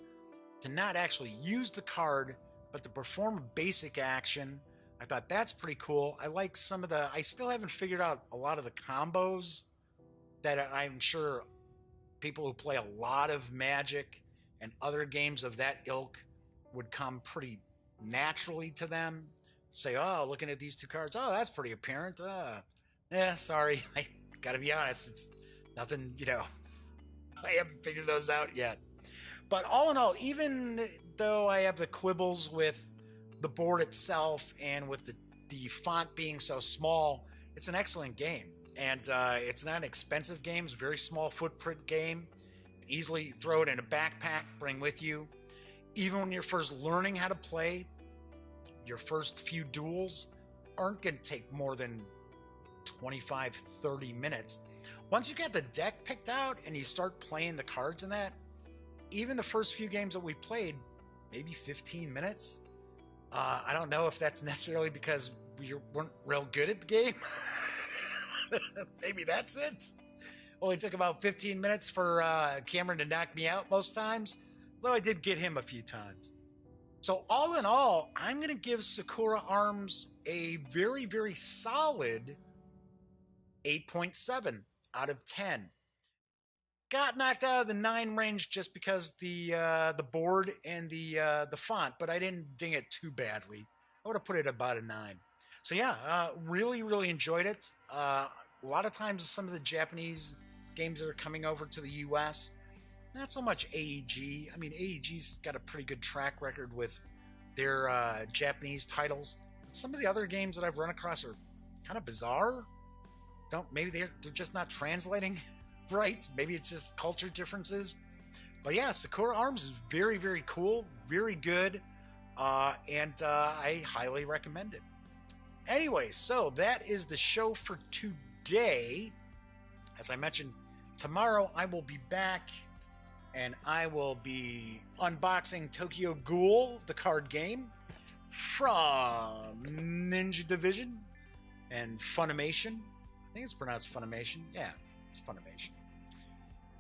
to not actually use the card, but to perform a basic action. I thought that's pretty cool. I like I still haven't figured out a lot of the combos that I'm sure people who play a lot of Magic and other games of that ilk would come pretty naturally to them. Say, oh, looking at these two cards, oh, that's pretty apparent. Sorry, I gotta be honest, it's nothing, I haven't figured those out yet. But all in all, even though I have the quibbles with the board itself and with the font being so small, it's an excellent game. And it's not an expensive game. It's a very small footprint game. Easily throw it in a backpack, bring with you. Even when you're first learning how to play, your first few duels aren't going to take more than 25, 30 minutes. Once you get the deck picked out and you start playing the cards in that, even the first few games that we played, maybe 15 minutes. I don't know if that's necessarily because we weren't real good at the game. Maybe that's it. Only took about 15 minutes for Cameron to knock me out most times, though I did get him a few times. So all in all, I'm going to give Sakura Arms a very, very solid 8.7 out of 10. Got knocked out of the 9 range just because the board and the font, but I didn't ding it too badly. I would have put it about a 9. So yeah, really, really enjoyed it. A lot of times some of the Japanese games that are coming over to the US, not so much AEG. I mean, AEG's got a pretty good track record with their Japanese titles. But some of the other games that I've run across are kind of bizarre. Maybe they're just not translating right. Maybe it's just culture differences. But yeah, Sakura Arms is very, very cool, very good, and I highly recommend it. Anyway, so that is the show for today. As I mentioned, tomorrow I will be back and I will be unboxing Tokyo Ghoul, the card game, from Ninja Division and Funimation. I think it's pronounced Funimation. Yeah, it's Funimation.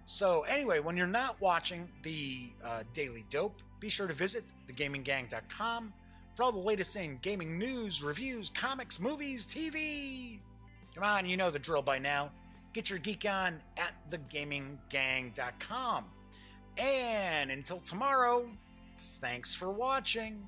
So anyway, when you're not watching the Daily Dope, be sure to visit thegaminggang.com for all the latest in gaming news, reviews, comics, movies, TV. Come on, you know the drill by now. Get your geek on at thegaminggang.com. And until tomorrow, thanks for watching.